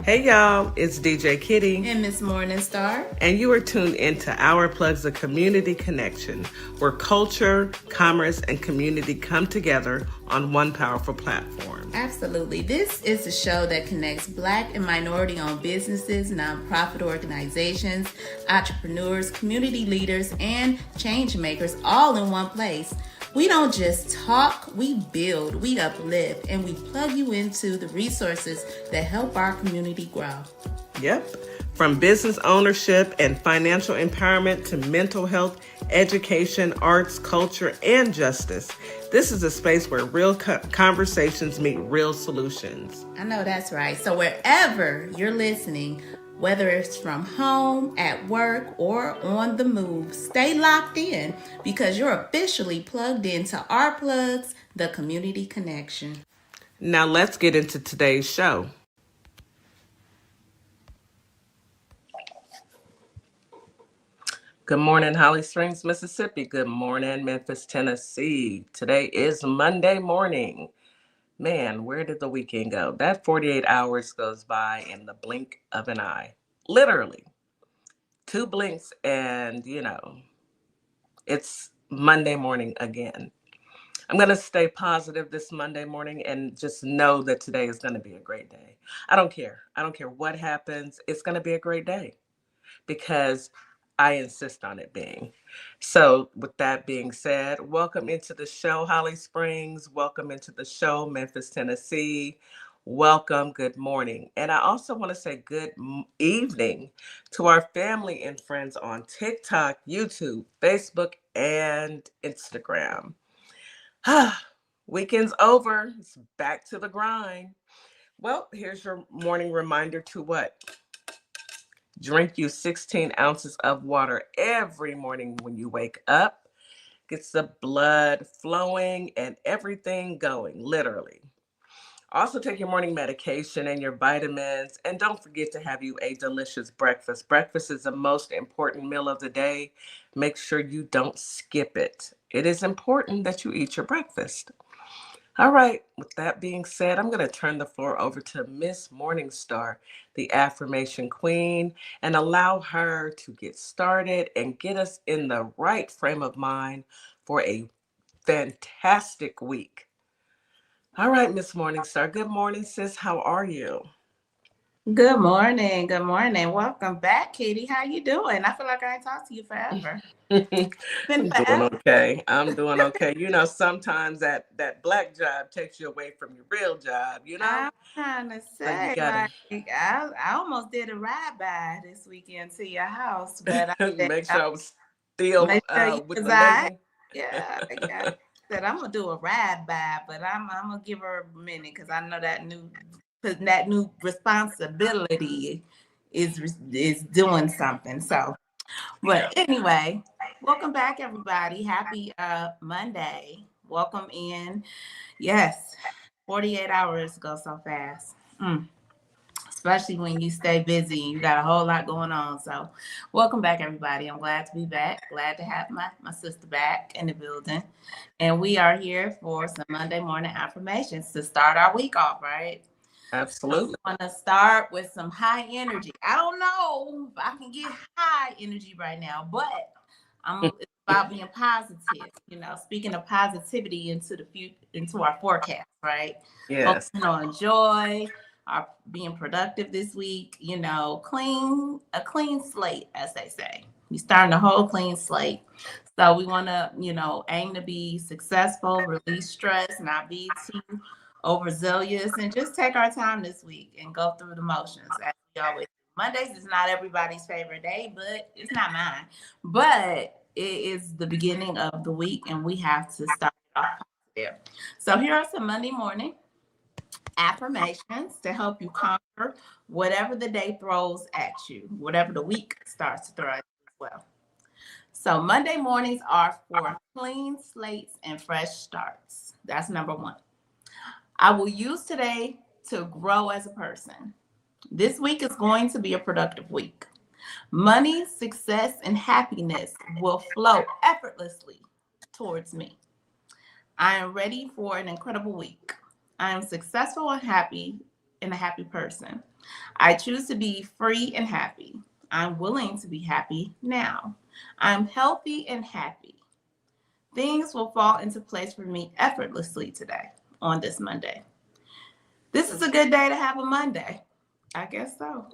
Hey y'all, it's DJ Kitty. And Miss Morningstar. And you are tuned into Our Plugs, a community connection, where culture, commerce, and community come together on one powerful platform. Absolutely. This is a show that connects Black and minority-owned businesses, nonprofit organizations, entrepreneurs, community leaders, and change makers all in one place. We don't just talk, we build, we uplift, and we plug you into the resources that help our community grow. Yep. From business ownership and financial empowerment to mental health, education, arts, culture, and justice. This is a space where real conversations meet real solutions. I know that's right. So wherever you're listening, whether it's from home, at work, or on the move, stay locked in because you're officially plugged into Our Plugs, the community connection. Now let's get into today's show. Good morning, Holly Springs, Mississippi. Good morning, Memphis, Tennessee. Today is Monday morning. Man, where did the weekend go? That 48 hours goes by in the blink of an eye. Literally. 2 blinks and, it's Monday morning again. I'm going to stay positive this Monday morning and just know that today is going to be a great day. I don't care. I don't care what happens. It's going to be a great day because I insist on it being. So with that being said, welcome into the show, Holly Springs. Welcome into the show, Memphis, Tennessee. Welcome. Good morning. And I also want to say good evening to our family and friends on TikTok, YouTube, Facebook, and Instagram. Weekend's over. It's back to the grind. Well, here's your morning reminder to what? Drink you 16 ounces of water every morning when you wake up. Gets the blood flowing and everything going, literally. Also take your morning medication and your vitamins. And don't forget to have you a delicious breakfast. Breakfast is the most important meal of the day. Make sure you don't skip it. It is important that you eat your breakfast. All right, with that being said, I'm going to turn the floor over to Miss Morningstar, the affirmation queen, and allow her to get started and get us in the right frame of mind for a fantastic week. All right, Miss Morningstar. Good morning, sis. How are you? Good morning. Good morning. Welcome back, Katie. How you doing? I feel like I ain't talked to you forever. I'm doing okay. I'm doing okay. Sometimes that black job takes you away from your real job, I'm trying to say, gotta... I almost did a ride by this weekend to your house, but I make sure I was still with the lady. Yeah. Said I'm gonna do a ride by, but I'm gonna give her a minute because I know that new responsibility is doing something. So, but anyway, welcome back, everybody. Happy Monday. Welcome in. Yes, 48 hours go so fast. Especially when you stay busy and you got a whole lot going on. So welcome back, everybody. I'm glad to be back. Glad to have my sister back in the building. And we are here for some Monday morning affirmations to start our week off, right? Absolutely. I want to start with some high energy. I don't know if I can get high energy right now, but it's about being positive. Speaking of positivity into our forecast, right? Yes. Focusing on joy, are being productive this week, a clean slate, as they say. We're starting a whole clean slate. So we want to, aim to be successful, release stress, not be too overzealous, and just take our time this week and go through the motions as we always do. Mondays is not everybody's favorite day, but it's not mine. But it is the beginning of the week, and we have to start off there. So here are some Monday morning affirmations to help you conquer whatever the day throws at you, whatever the week starts to throw at you as well. So Monday mornings are for clean slates and fresh starts. That's number one. I will use today to grow as a person. This week is going to be a productive week. Money, success, and happiness will flow effortlessly towards me. I am ready for an incredible week. I am successful and happy and a happy person. I choose to be free and happy. I'm willing to be happy now. I'm healthy and happy. Things will fall into place for me effortlessly today on this Monday. This is a good day to have a Monday. I guess so.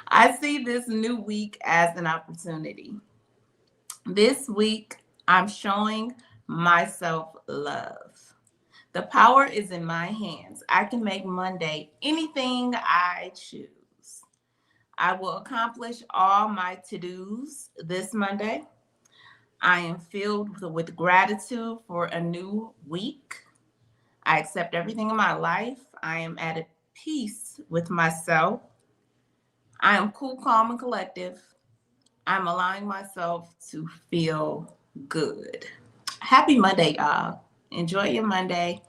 I see this new week as an opportunity. This week, I'm showing myself love. The power is in my hands. I can make Monday anything I choose. I will accomplish all my to-dos this Monday. I am filled with gratitude for a new week. I accept everything in my life. I am at peace with myself. I am cool, calm, and collective. I'm allowing myself to feel good. Happy Monday, y'all. Enjoy your Monday.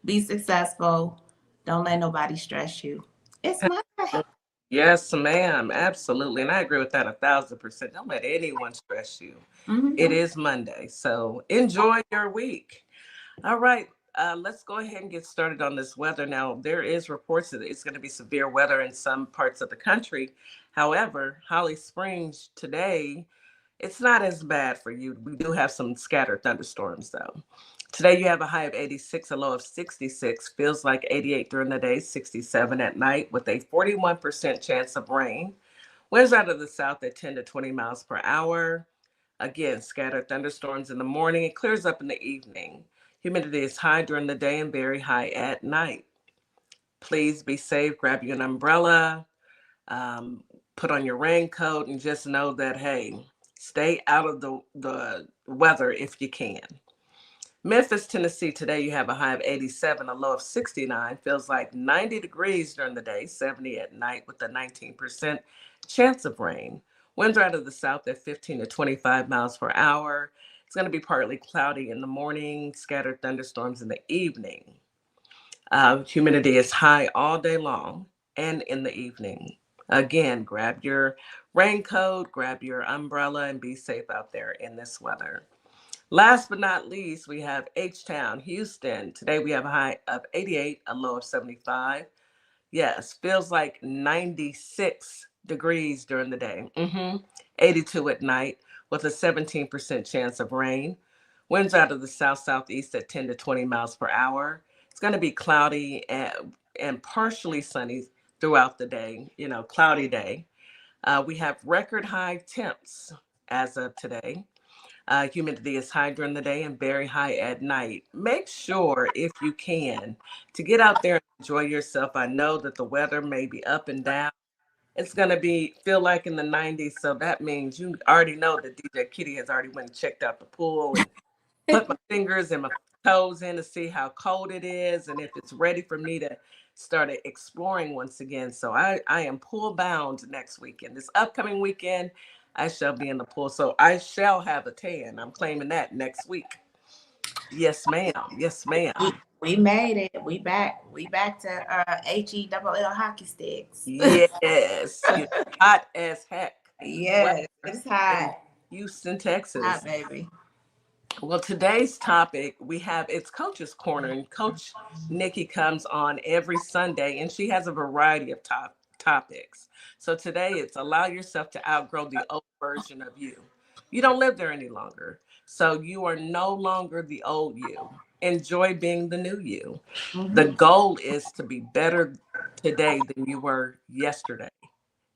Be successful. Don't let nobody stress you. It's Monday. Yes, ma'am. Absolutely. And I agree with that 1,000%. Don't let anyone stress you. It is Monday. So enjoy your week. All right. Let's go ahead and get started on this weather. Now, there is reports that it's going to be severe weather in some parts of the country. However, Holly Springs today, it's not as bad for you. We do have some scattered thunderstorms, though. Today, you have a high of 86, a low of 66. Feels like 88 during the day, 67 at night, with a 41% chance of rain. Winds out of the south at 10 to 20 miles per hour. Again, scattered thunderstorms in the morning. It clears up in the evening. Humidity is high during the day and very high at night. Please be safe. Grab you an umbrella. Um, put on your raincoat and just know that, hey, stay out of the weather if you can. Memphis, Tennessee, today you have a high of 87, a low of 69. Feels like 90 degrees during the day, 70 at night with a 19% chance of rain. Winds are out of the south at 15 to 25 miles per hour. It's going to be partly cloudy in the morning, scattered thunderstorms in the evening. Humidity is high all day long and in the evening. Again, grab your raincoat, grab your umbrella, and be safe out there in this weather. Last but not least, we have H-Town, Houston. Today we have a high of 88, a low of 75. Yes, feels like 96 degrees during the day. 82 at night with a 17% chance of rain. Winds out of the south-southeast at 10 to 20 miles per hour. It's going to be cloudy and partially sunny throughout the day, cloudy day. We have record high temps as of today. Humidity is high during the day and very high at night. Make sure, if you can, to get out there and enjoy yourself. I know that the weather may be up and down. It's going to feel like in the 90s. So that means you already know that DJ Kitty has already went and checked out the pool and put my fingers and my toes in to see how cold it is and if it's ready for me to start exploring once again. So I am pool bound next weekend. This upcoming weekend, I shall be in the pool. So I shall have a tan. I'm claiming that next week. Yes, ma'am. Yes, ma'am. We made it. We back. We back to HELL hockey sticks. Yes. Hot as heck. Yes, it's hot. In Houston, Texas. Hot, baby. Well, today's topic, it's Coach's Corner, and Coach Nikki comes on every Sunday, and she has a variety of topics. So today it's allow yourself to outgrow the old version of you. You don't live there any longer. So you are no longer the old you. Enjoy being the new you. The goal is to be better today than you were yesterday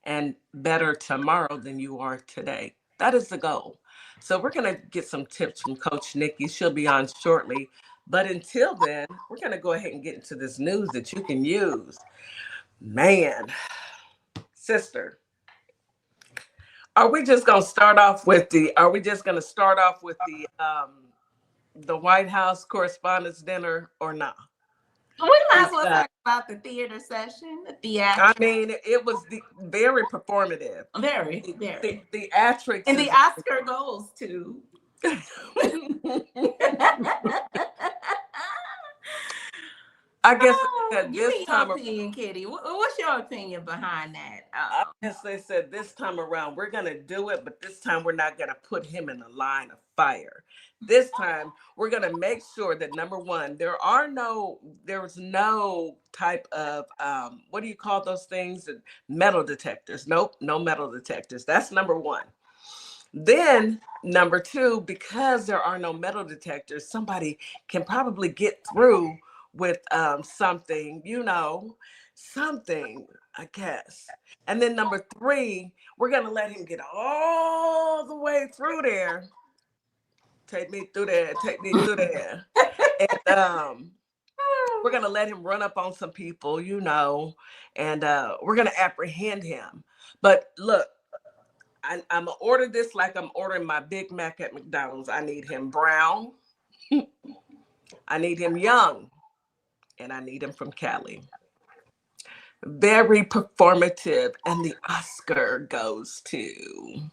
and better tomorrow than you are today. That is the goal. So we're going to get some tips from Coach Nikki. She'll be on shortly. But until then, we're going to go ahead and get into this news that you can use. Man, sister, are we just going to start off with the White House Correspondents' Dinner or not? We might as well talk about the theater session, the theatrics. I mean, it was very performative. Very. The theatrics. And the Oscar goes to. I guess they Oh, said give this me your time. opinion, Kitty. What's your opinion behind that? I guess they said this time around we're gonna do it, but this time we're not gonna put him in the line of fire. This time we're gonna make sure that number one, there's no type of what do you call those things? Metal detectors. Nope, no metal detectors. That's number one. Then number two, because there are no metal detectors, somebody can probably get through with something, something, I guess. And then number three, we're gonna let him get all the way through there. Take me through there, take me through there. And we're gonna let him run up on some people, and we're gonna apprehend him. But look, I'm gonna order this like I'm ordering my Big Mac at McDonald's. I need him brown, I need him young, and I need him from Cali. Very performative, and the Oscar goes to.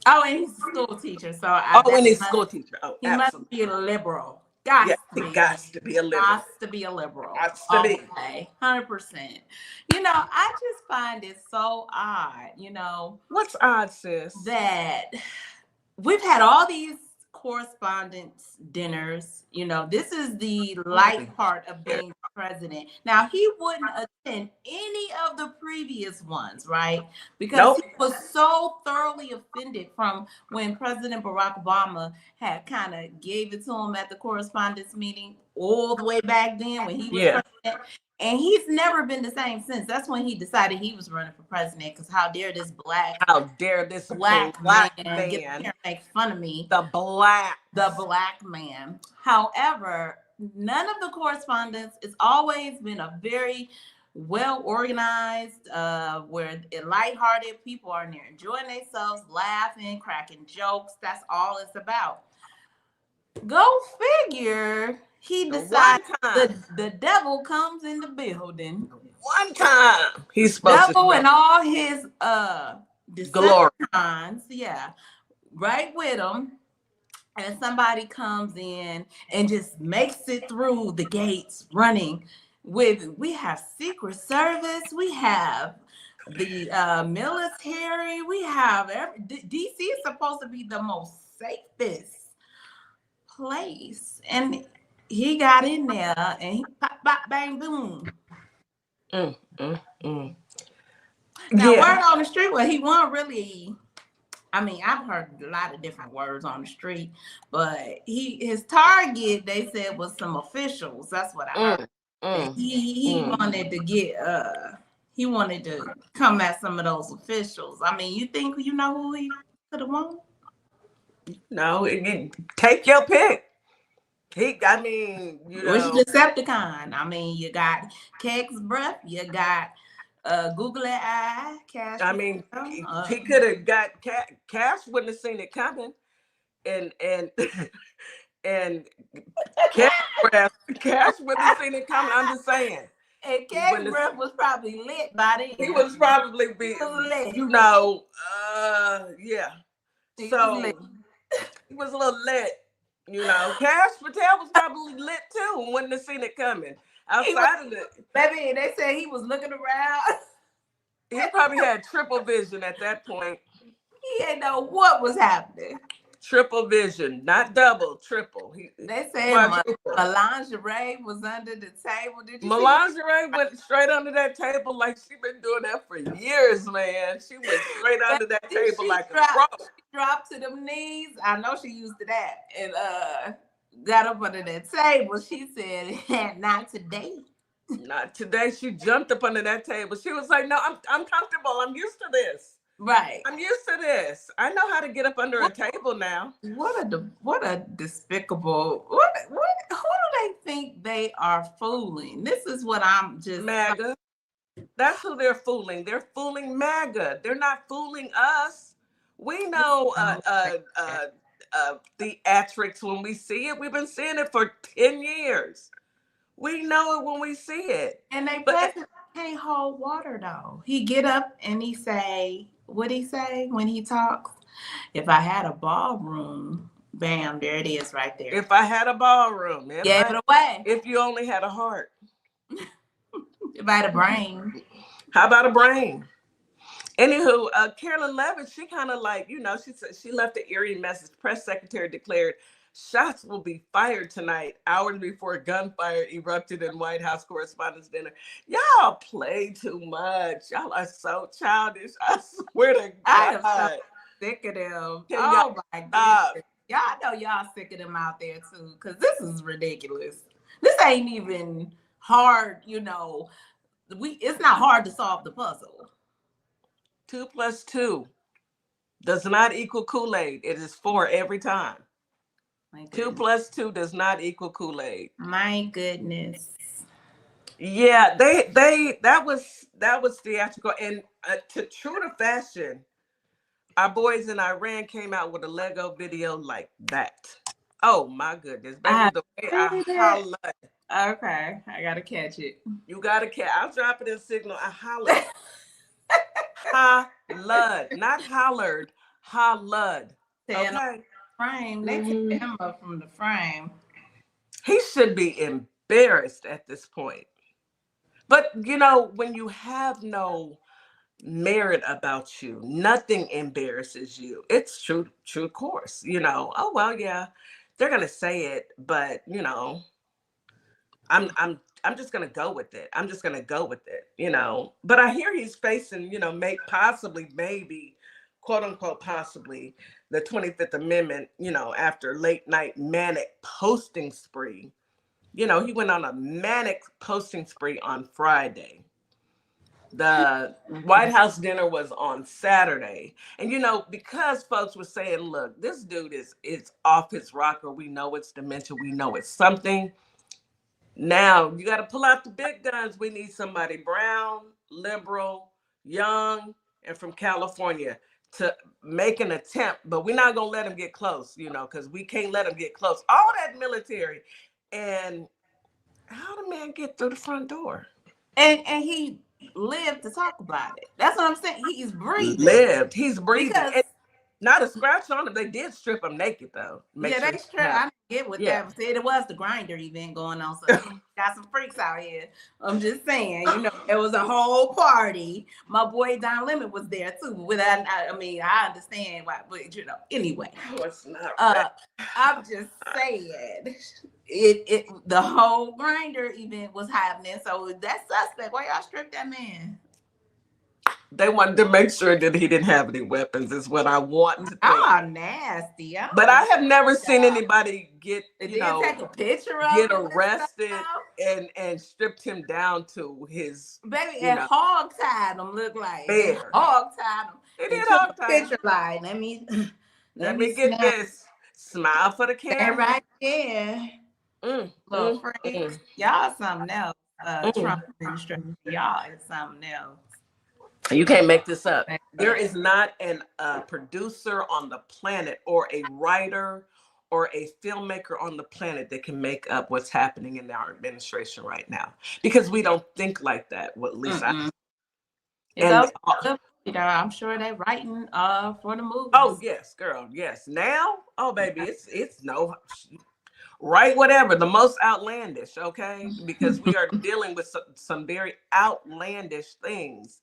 Oh, and he's a school teacher, so Oh, and his school teacher. Oh, he must absolutely. be a liberal. Got Yeah, to he be. got to be a liberal. Got to be a liberal. Got to be. Okay, 100%. I just find it so odd. What's odd, sis? That we've had all these correspondence dinners. This is the light part of being president. Now, he wouldn't attend any of the previous ones, right? Because Nope. he was so thoroughly offended from when President Barack Obama had kind of gave it to him at the correspondence meeting all the way back then when he was president. And he's never been the same since. That's when he decided he was running for president. Because how dare this black man get here and make fun of me? The black man. However, none of the correspondence, it's always been a very well organized, where lighthearted people are in there enjoying themselves, laughing, cracking jokes. That's all it's about. Go figure. He decides the devil comes in the building. One time he's supposed devil and all his glory. Yeah, right with him. And somebody comes in and just makes it through the gates running. We have Secret Service, we have the military, we have DC is supposed to be the most safest place, and he got in there and he pop, pop, bang, boom. Now, word on the street, well, he wasn't really. I mean, I've heard a lot of different words on the street, but his target, they said, was some officials. That's what I heard. He wanted to get he wanted to come at some of those officials. I mean, you think you know who he could have won? No, take your pick. Which Decepticon? I mean, you got Keg's Breath, you got Googly Eye, Cash. I mean, he could have got Cash wouldn't have seen it coming, and Cash wouldn't have seen it coming. I'm just saying. And Keg's Breath was probably lit by then. He was probably lit. Yeah. So he was a little lit. Cash Patel was probably lit too and wouldn't have seen it coming. Outside of it. Baby, they said he was looking around. He probably had triple vision at that point. He didn't know what was happening. Triple vision, not double, triple. They said Melangerie was under the table. Did you Melangerie went straight under that table like she been doing that for years, man. She went straight under that table like a cross. She dropped to them knees. I know she used to that. And got up under that table. She said, not today. Not today. She jumped up under that table. She was like, no, I'm comfortable. I'm used to this. Right. I'm used to this. I know how to get up under a table now. What a despicable, who do they think they are fooling? This is what I'm just MAGA. That's who they're fooling. They're fooling MAGA. They're not fooling us. We know theatrics when we see it. We've been seeing it for 10 years. We know it when we see it. And president can't hold water though. He get up and he say, what he say when he talks? If I had a ballroom, bam, there it is right there. If I had a ballroom. Give it away. If you only had a heart. If I had a brain. How about a brain? Anywho, Carolyn Levitt, she kind of like, she said she left an eerie message. Press secretary declared shots will be fired tonight, hours before gunfire erupted in White House Correspondents' Dinner. Y'all play too much. Y'all are so childish. I swear to I am God. so sick of them. Can Oh my stop? goodness. Y'all know y'all sick of them out there too, because this is ridiculous. This ain't even hard, it's not hard to solve the puzzle. 2 + 2 does not equal Kool-Aid. It is 4 every time. 2 + 2 does not equal Kool-Aid. My goodness. Yeah, that was theatrical, and true to fashion, our boys in Iran came out with a Lego video like that. Oh my goodness, baby, the way I hollered. Okay, I gotta catch it. You gotta catch. I'll drop it in Signal. I hollered. Hollered, not hollered. Hollered. Okay. Frame. They took him up from the frame. He should be embarrassed at this point. But when you have no merit about you, nothing embarrasses you. It's true course. Oh well, yeah, they're gonna say it, but I'm just gonna go with it. I'm just gonna go with it. But I hear he's facing, maybe, quote unquote, possibly the 25th Amendment. After late night manic posting spree. He went on a manic posting spree on Friday. The White House dinner was on Saturday. And, because folks were saying, look, this dude is off his rocker. We know it's dementia. We know it's something. Now, you got to pull out the big guns. We need somebody brown, liberal, young, and from California to make an attempt. But we're not going to let him get close, because we can't let him get close. All that military. And how the man get through the front door? And he lived to talk about it. That's what I'm saying. He's breathing. He's breathing. Because not a scratch on him. They did strip him naked though. They stripped. I didn't get what that said. It was the grinder event going on. So got some freaks out here. I'm just saying, it was a whole party. My boy Don Lemon was there too. I understand why, but anyway. Oh, it's not I'm just saying. The whole grinder event was happening. So that's suspect. Why y'all stripped that man? They wanted to make sure that he didn't have any weapons, is what I want to think. Nasty. But I have never seen anybody get, take a picture of get arrested and stripped him down to his baby and hog tied him. Look like bear. Hog tied him. They did hog tie him. Picture line. Let me get this. Smile for the camera. Right there. Little freaks. Y'all something else. Trump administration. Y'all is something else. You can't make this up. There is not a producer on the planet or a writer or a filmmaker on the planet that can make up what's happening in our administration right now, because we don't think like that. Well, at least I'm sure they're writing for the movie. Oh yes, girl, yes. Now, oh baby, it's no right, whatever, the most outlandish, okay? Because we are dealing with some very outlandish things.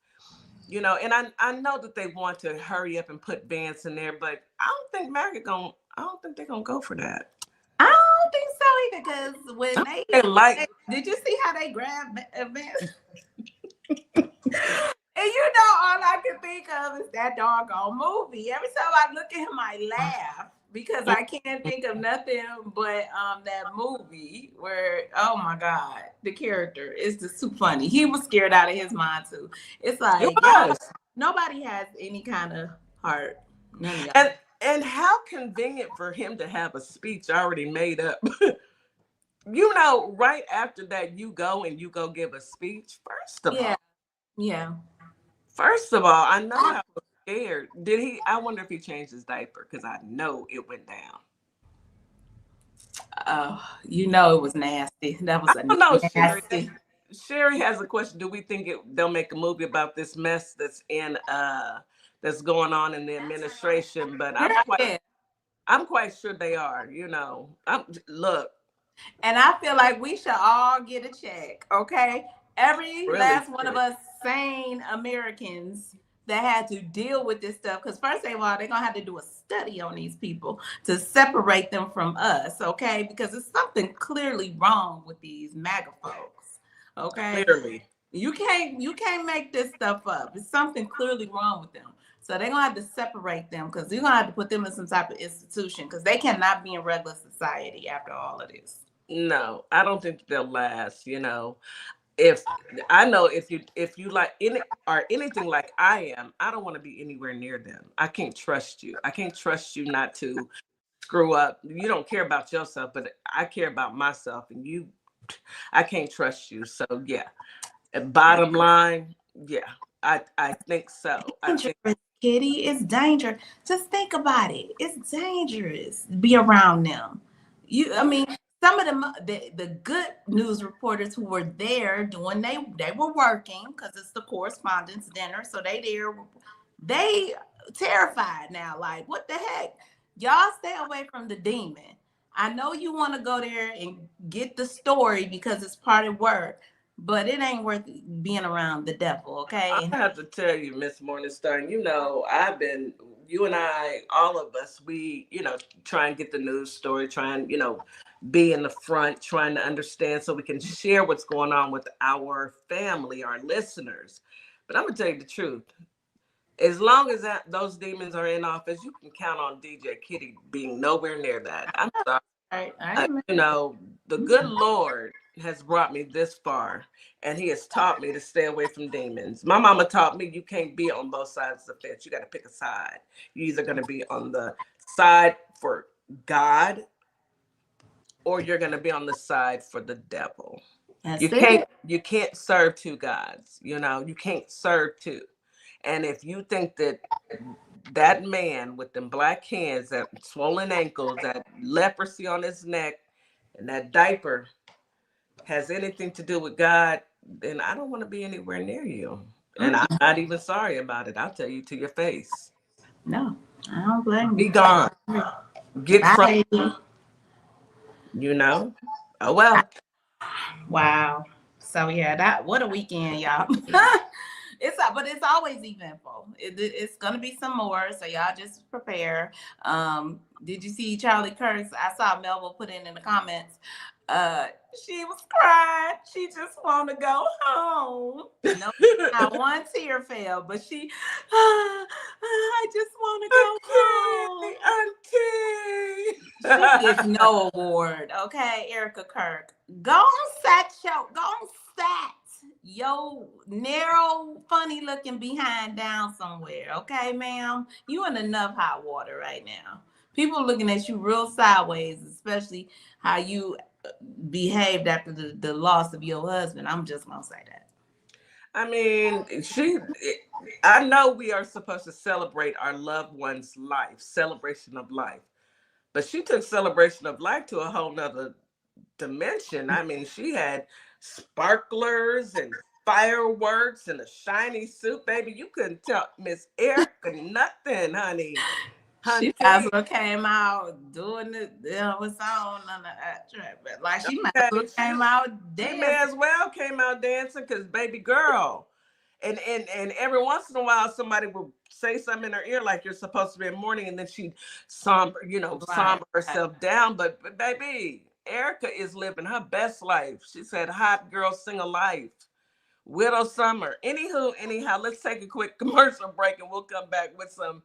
And I know that they want to hurry up and put Vance in there, but I don't think I don't think they're gonna go for that. I don't think so either, because when they did you see how they grabbed Vance? And all I can think of is that doggone movie. Every time I look at him, I laugh because I can't think of nothing but that movie where, oh my God, the character is just too funny. He was scared out of his mind too. It's like nobody has any kind of heart. None of y'all. And how convenient for him to have a speech already made up. Right after that, you go give a speech. First of all. Yeah. First of all, I know I was scared. Did he? I wonder if he changed his diaper, because I know it went down. It was nasty. That was nasty. Sherry has a question. Do we think they'll make a movie about this mess that's that's going on in the administration? But I'm quite sure they are. Look, And I feel like we should all get a check, okay? Every Really last one of should. us sane Americans that had to deal with this stuff. Because first of all, they're gonna have to do a study on these people to separate them from us, okay? Because there's something clearly wrong with these MAGA folks, okay? Clearly. You can't make this stuff up. It's something clearly wrong with them. So they're gonna have to separate them because you're gonna have to put them in some type of institution because they cannot be in regular society after all of this. No, I don't think they'll last, If I know if you like any or anything like I am, I don't want to be anywhere near them. I can't trust you. I can't trust you not to screw up. You don't care about yourself, but I care about myself, and I can't trust you. So yeah. Bottom line, yeah, I think so. I think Dangerous, Kitty. It's dangerous. Just think about it. It's dangerous to be around them. I mean, some of them, the good news reporters who were there doing, they were working because it's the correspondence dinner, so they terrified now. Like, what the heck? Y'all stay away from the demon. I know you want to go there and get the story because it's part of work, but it ain't worth being around the devil, I okay? have to tell you, Miss Morningstar, you and I, all of us, we, try and get the news story, try and, be in the front, trying to understand so we can share what's going on with our family, our listeners. But I'm gonna tell you the truth. As long as those demons are in office, you can count on DJ Kitty being nowhere near that. I'm sorry. I The good Lord has brought me this far, and He has taught me to stay away from demons. My mama taught me you can't be on both sides of the fence. You got to pick a side. You're either going to be on the side for God, or you're going to be on the side for the devil. You can't serve two gods. You can't serve two. And if you think that man with them black hands, that swollen ankles, that leprosy on his neck, and that diaper has anything to do with God, then I don't want to be anywhere near you. And I'm not even sorry about it. I'll tell you to your face. No, I don't blame Be you. gone. Get from, Bye. Oh, well. Wow. So yeah, what a weekend, y'all. But it's always eventful. It's gonna be some more, so y'all just prepare. Did you see Charlie Kirk's? I saw Melville put in the comments. She was crying. She just want to go home. No, not one tear fell, but I just want to go home. Auntie. She gets no award. Okay, Erica Kirk. Go on yo narrow, funny looking behind down somewhere. Okay, ma'am. You in enough hot water right now. People looking at you real sideways, especially how you behaved after the loss of your husband. I'm just gonna say that. I mean, I know we are supposed to celebrate our loved one's life, celebration of life. But she took celebration of life to a whole nother dimension. I mean, she had sparklers and fireworks and a shiny suit, baby. You couldn't tell Miss Erica nothing, honey. She might as well came out doing it with song on the track, but like she might as well came out dancing. She may as well came out dancing because baby girl. And every once in a while somebody will say something in her ear like you're supposed to be in mourning, and then she'd somber herself down. But baby, Erica is living her best life. She said, "Hot girl, sing a life." Widow Summer. Anyhow, let's take a quick commercial break and we'll come back with some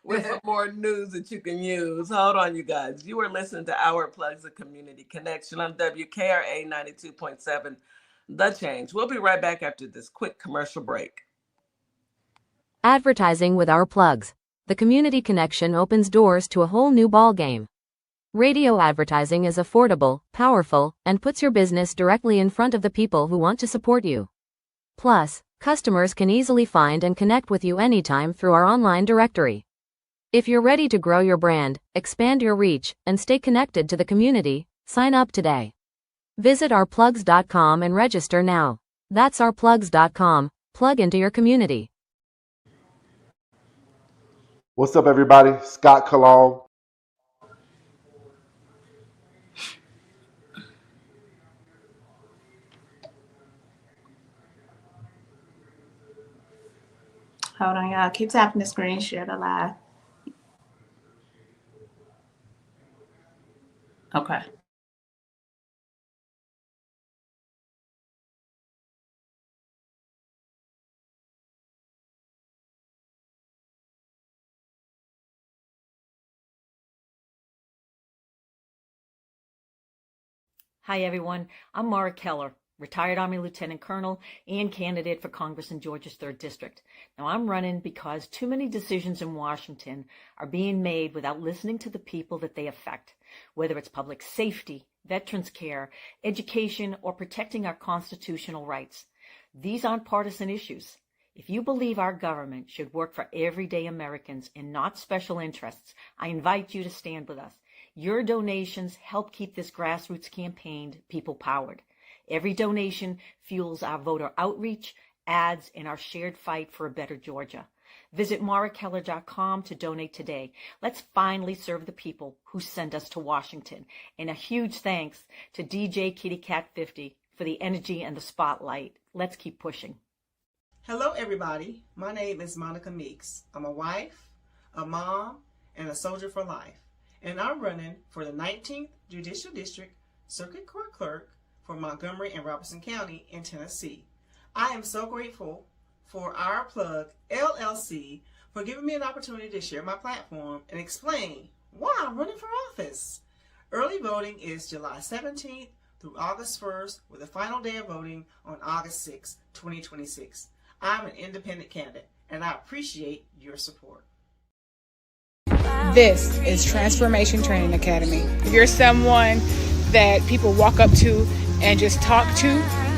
with some more news that you can use. Hold on, you guys. You are listening to Our Plugs, a Community Connection on WKRA 92.7 The Change. We'll be right back after this quick commercial break. Advertising with Our Plugs. The Community Connection opens doors to a whole new ballgame. Radio advertising is affordable, powerful, and puts your business directly in front of the people who want to support you. Plus, customers can easily find and connect with you anytime through our online directory. If you're ready to grow your brand, expand your reach, and stay connected to the community, sign up today. Visit ourplugs.com and register now. That's ourplugs.com. Plug into your community. What's up, everybody? Scott Cologne. Hold on, y'all. Keep tapping the screen, share the live. Okay. Hi, everyone. I'm Mara Keller, retired Army Lieutenant Colonel and candidate for Congress in Georgia's 3rd District. Now, I'm running because too many decisions in Washington are being made without listening to the people that they affect, whether it's public safety, veterans care, education, or protecting our constitutional rights. These aren't partisan issues. If you believe our government should work for everyday Americans and not special interests, I invite you to stand with us. Your donations help keep this grassroots campaign people-powered. Every donation fuels our voter outreach, ads, and our shared fight for a better Georgia. Visit marakeller.com to donate today. Let's finally serve the people who send us to Washington. And a huge thanks to DJ Kitty Cat 50 for the energy and the spotlight. Let's keep pushing. Hello, everybody. My name is Monica Meeks. I'm a wife, a mom, and a soldier for life. And I'm running for the 19th Judicial District Circuit Court Clerk for Montgomery and Robertson County in Tennessee. I am so grateful for Our Plug LLC for giving me an opportunity to share my platform and explain why I'm running for office. Early voting is July 17th through August 1st, with the final day of voting on August 6, 2026. I'm an independent candidate, and I appreciate your support. This is Transformation Training Academy. If you're someone that people walk up to and just talk to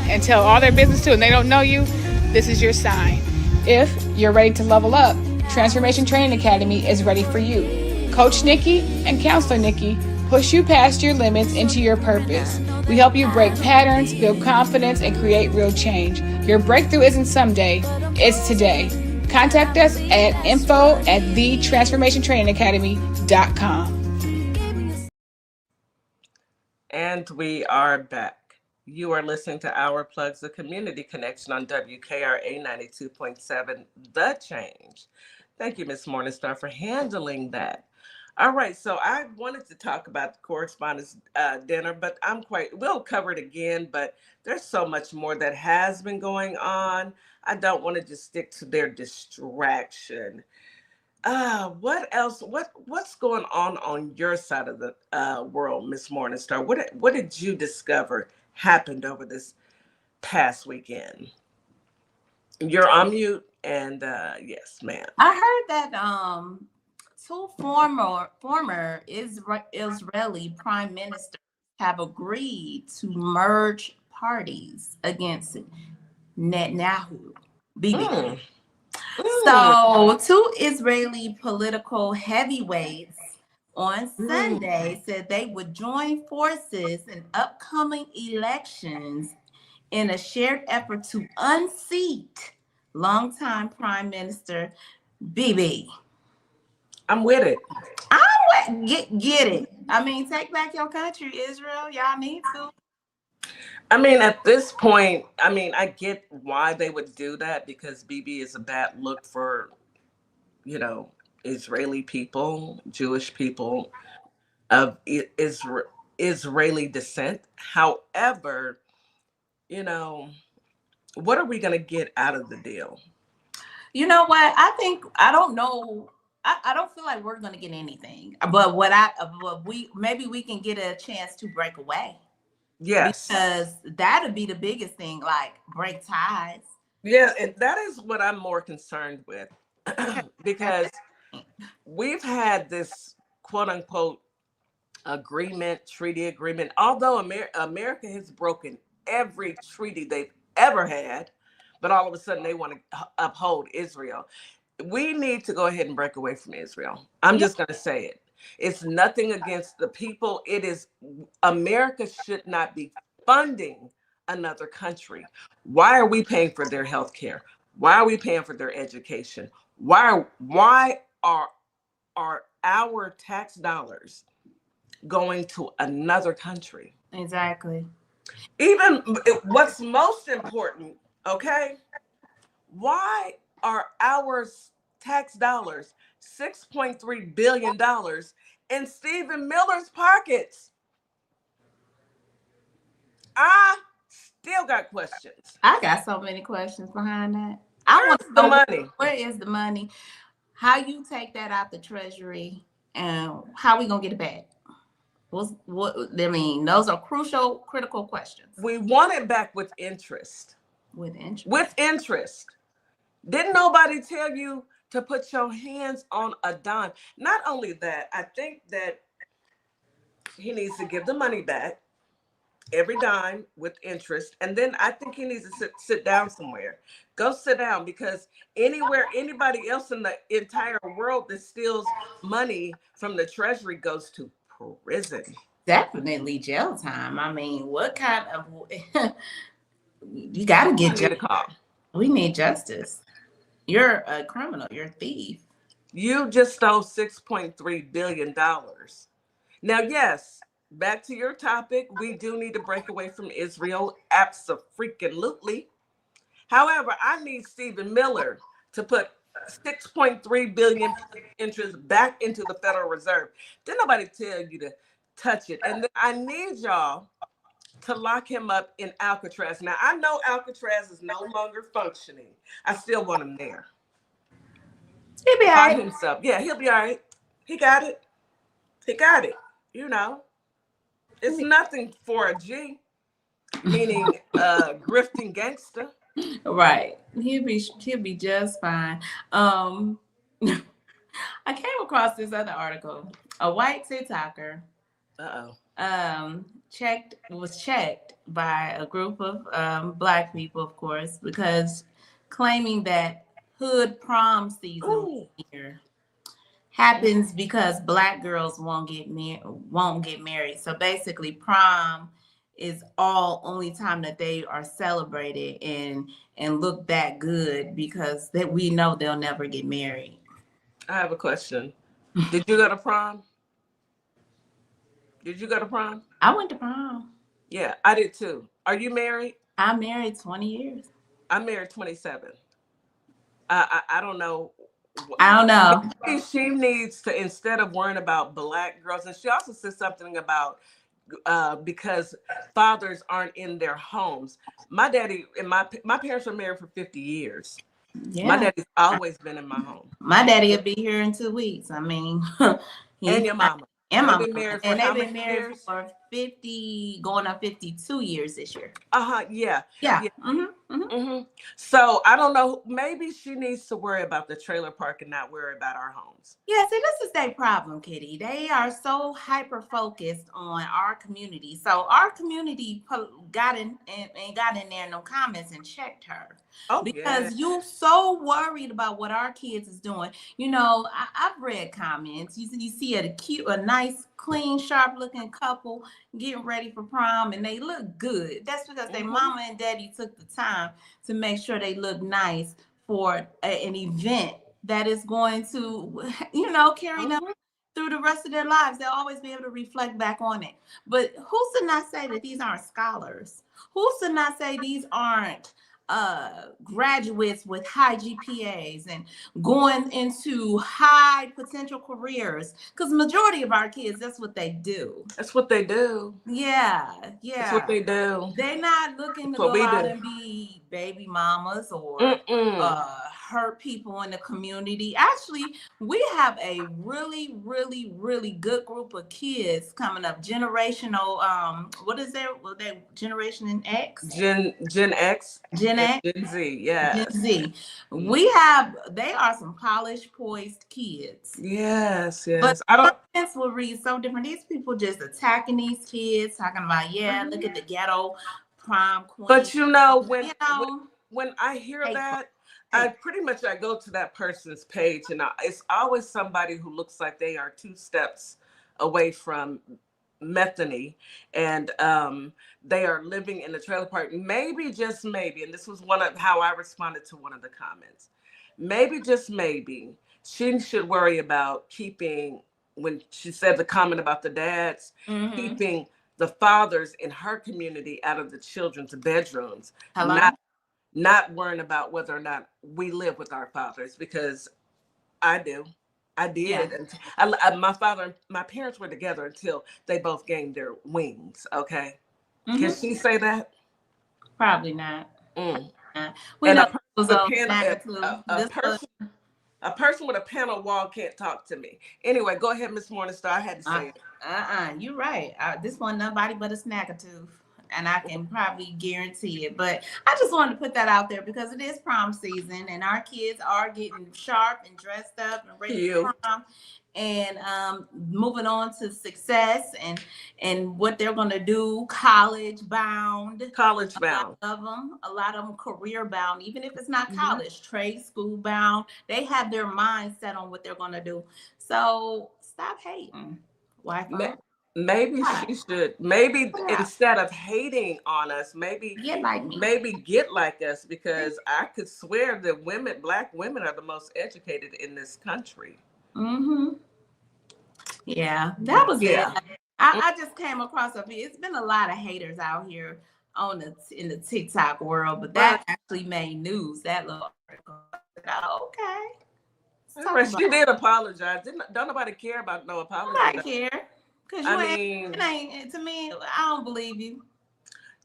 and tell all their business to and they don't know you, this is your sign. If you're ready to level up, Transformation Training Academy is ready for you. Coach Nikki and Counselor Nikki push you past your limits into your purpose. We help you break patterns, build confidence, and create real change. Your breakthrough isn't someday, it's today. Contact us at info@thetransformationtrainingacademy.com. And we are back. You are listening to Our Plugs, the community connection on WKRA 92.7, The Change. Thank you, Ms. Morningstar, for handling that. All right, so I wanted to talk about the correspondence dinner, but we'll cover it again, but there's so much more that has been going on. I don't want to just stick to their distraction. What else? What's going on your side of the world, Miss Morningstar? What did you discover happened over this past weekend? You're on mute, and yes, ma'am. I heard that two former Israeli prime ministers have agreed to merge parties against Netanyahu. Bibi. So, two Israeli political heavyweights on Sunday said they would join forces in upcoming elections in a shared effort to unseat longtime Prime Minister Bibi. I'm with it. Get it. I mean, take back your country, Israel. Y'all need to. I mean, at this point, I get why they would do that, because Bibi is a bad look for, Israeli people, Jewish people of Israeli descent. However, what are we going to get out of the deal? You know what? I don't know. I don't feel like we're going to get anything. But maybe we can get a chance to break away. Yes. Because that'd be the biggest thing, like break ties. Yeah, and that is what I'm more concerned with. Because we've had this quote unquote treaty agreement, although America has broken every treaty they've ever had, but all of a sudden they want to uphold Israel. We need to go ahead and break away from Israel. I'm just going to say it. It's nothing against the people. It is, America should not be funding another country. Why are we paying for their health care? Why are we paying for their education? Why are our tax dollars going to another country? Exactly. Even what's most important, okay? Why are our tax dollars, $6.3 billion in Stephen Miller's pockets? I still got questions. I got so many questions behind that. I Where's want the to know money? where is the money? How you take that out the treasury, and how we gonna get it back? What I mean, those are crucial, critical questions. We want it back with interest. With interest. With interest. Didn't nobody tell you to put your hands on a dime? Not only that, I think that he needs to give the money back, every dime with interest. And then I think he needs to sit down somewhere. Go sit down, because anywhere anybody else in the entire world that steals money from the treasury goes to prison. Definitely jail time. I mean, what kind of you got to get a call. We need justice. You're a criminal. You're a thief. You just stole $6.3 billion. Now, yes, back to your topic, we do need to break away from Israel. Absolutely. However, I need Stephen Miller to put $6.3 billion interest back into the Federal Reserve. Didn't nobody tell you to touch it. And then I need y'all to lock him up in Alcatraz. Now, I know Alcatraz is no longer functioning. I still want him there. He'll be all By right. himself. Yeah, he'll be all right. He got it. He got it. You know, it's nothing for a G, meaning grifting gangster. Right. He'll be just fine. I came across this other article. A white TikToker was checked by a group of Black people, of course, because claiming that hood prom season here happens because Black girls won't get married. So basically, prom is only time that they are celebrated and look that good, because that we know they'll never get married. I have a question. Did you go to prom? Did you go to prom? I went to prom. Yeah, I did too. Are you married? I'm married 20 years. I'm married 27. I don't know. I don't know. Maybe she needs to, instead of worrying about Black girls, and she also said something about because fathers aren't in their homes. My daddy and my parents were married for 50 years. Yeah. My daddy's always been in my home. My daddy will be here in 2 weeks. I mean, and your mama. And they've been married for they've been married for 50, going on 52 years this year. Yeah. Mm-hmm, mm-hmm. So I don't know. Maybe she needs to worry about the trailer park and not worry about our homes. Yeah, see, this is their problem, Kitty. They are so hyper focused on our community. So our community got in there in the comments and checked her. Because you so worried about what our kids is doing. You know, I've read comments. You see a nice, clean, sharp-looking couple getting ready for prom, and they look good. That's because their mama and daddy took the time to make sure they look nice for an event that is going to, carry them through the rest of their lives. They'll always be able to reflect back on it. But who's to not say that these aren't scholars? Who's to not say these aren't graduates with high GPAs and going into high potential careers? Because majority of our kids, that's what they do. That's what they do. Yeah. That's what they do. They're not looking to go out and be baby mamas or hurt people in the community. Actually, we have a really, really, really good group of kids coming up. Generational, what is there? Well, they Generation X? Gen X. Gen X? Gen Z, yeah. Gen Z. They are some polished, poised kids. Yes. But comments will read so different. These people just attacking these kids, talking about, look at the ghetto prom queen. But when I hear that, I go to that person's page, and it's always somebody who looks like they are 2 steps away from methany, and they are living in a trailer park. Maybe, just maybe, and this was how I responded to one of the comments. Maybe, just maybe, she should worry about keeping, when she said the comment about the dads, keeping the fathers in her community out of the children's bedrooms. Hello? not worrying about whether or not we live with our fathers, because I do. I did. Yeah. And my parents were together until they both gained their wings. Okay. Can Hmm. she say that? Probably not. Mm. We And know it was a, on pan, Snaggletooth. a person with a panel wall can't talk to me. Anyway, go ahead, Miss Morningstar. I had to say it. You're right. This one nobody but a Snaggletooth, and I can probably guarantee it. But I just wanted to put that out there because it is prom season, and our kids are getting sharp and dressed up and ready for prom, and moving on to success and what they're going to do, college bound. A lot of them career bound, even if it's not college, trade school bound. They have their mind set on what they're going to do. So stop hating. Maybe she should. Maybe instead of hating on us, maybe get like me. Maybe get like us, because I could swear that Black women are the most educated in this country. Yeah, that was it. I just came across it's been a lot of haters out here in the TikTok world, but that actually made news. That little article. Okay. She did apologize. Don't nobody care about no apology. Nobody care. Because it ain't, to me, I don't believe you.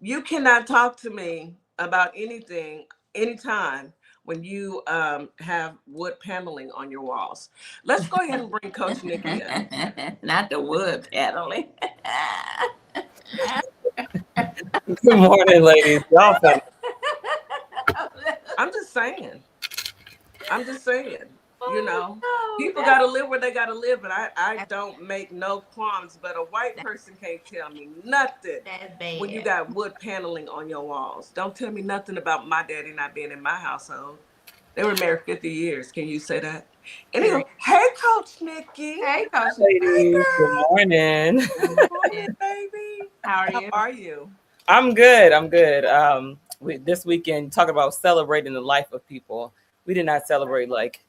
You cannot talk to me about anything, anytime, when you have wood paneling on your walls. Let's go ahead and bring Coach Nikki in. Not the wood paneling. Good morning, ladies. Y'all funny. I'm just saying. You know, people got to live where they got to live, and I don't make no qualms, but a white person can't tell me nothing when you got wood paneling on your walls. Don't tell me nothing about my daddy not being in my household. They were married 50 years. Can you say that? Anyway, hey, Coach Nikki. Hey, Coach Ladies. Good morning. Good morning, baby. How are you? I'm good. This weekend, talking about celebrating the life of people. We did not celebrate like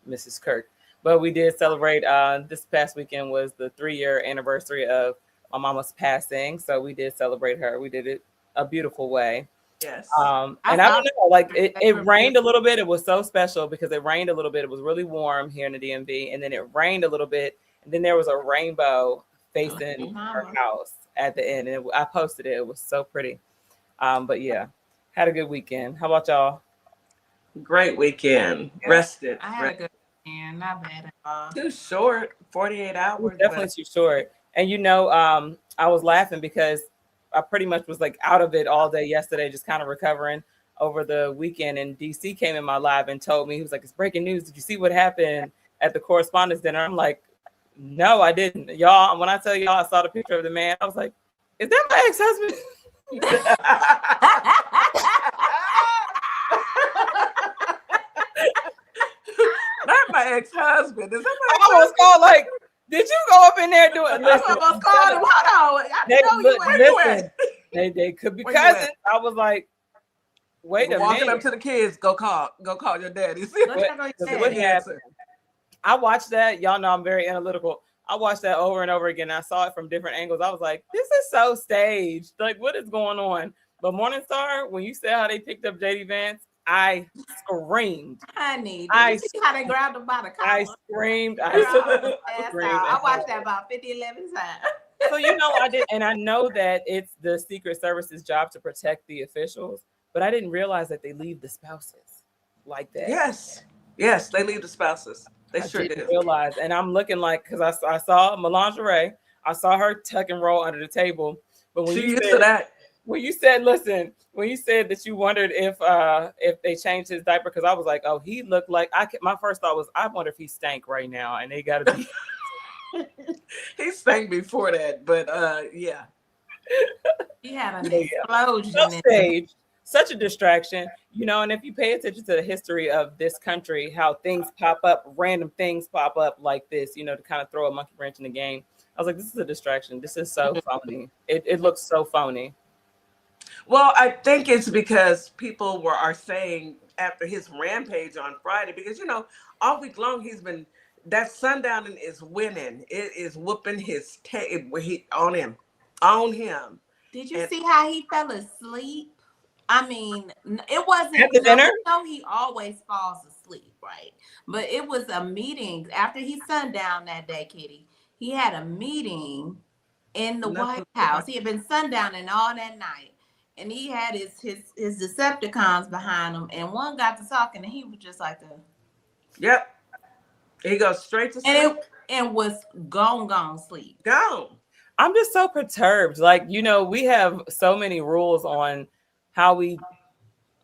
Mrs. Kirk, but we did celebrate. This past weekend was the 3-year anniversary of my mama's passing, so we did celebrate her. We did it a beautiful way. Yes. And I don't know, like it rained a little bit. It was so special because it rained a little bit. It was really warm here in the DMV, and then it rained a little bit, and then there was a rainbow facing her house at the end, and I posted it. It was so pretty. But yeah, had a good weekend. How about y'all? Great weekend. Yeah. Rested. I had a good weekend. Not bad at all. Too short. 48 hours. Definitely too short. And you know, I was laughing because I pretty much was like out of it all day yesterday, just kind of recovering over the weekend. And DC came in my live and told me, he was like, "It's breaking news. Did you see what happened at the correspondence dinner?" I'm like, "No, I didn't." Y'all, when I tell y'all I saw the picture of the man, I was like, "Is that my ex-husband?" Not my ex-husband. Is that my I was called like, did you go up in there doing? They could be cousins. I was like, wait a minute. Walking up to the kids, go call your daddy. What happened? I watched that. Y'all know I'm very analytical. I watched that over and over again. I saw it from different angles. I was like, this is so staged. Like, what is going on? But Morningstar, when you said how they picked up JD Vance, I screamed. Honey, did you see how they grabbed him by the collar? I screamed. I watched that about 50, 11 times. So, you know, I did. And I know that it's the Secret Service's job to protect the officials, but I didn't realize that they leave the spouses like that. Yes, they leave the spouses. They sure did. Realize. And I'm looking like, because I saw Melangerie, I saw her tuck and roll under the table. But when she used to that. When you said, listen, when you said that you wondered if they changed his diaper, because I was like, oh, he looked like my first thought was, I wonder if he stank right now, and they got to be. He stank before that, but yeah. He had an explosion. Stage, such a distraction, you know. And if you pay attention to the history of this country, how things pop up, random things pop up like this, you know, to kind of throw a monkey wrench in the game. I was like, this is a distraction. This is so phony. It looks so phony. Well, I think it's because people are saying after his rampage on Friday, because, you know, all week long that sundowning is winning. It is whooping his tail on him. Did you see how he fell asleep? I mean, it wasn't. At the dinner? No, he always falls asleep, right? But it was a meeting after he sundown that day, Kitty. He had a meeting in the White House. He had been sundowning all that night, and he had his Decepticons behind him, and one got to talking, and he was just like, Yep. He goes straight to sleep. And was gone sleep. Gone. I'm just so perturbed. Like, you know, we have so many rules on how we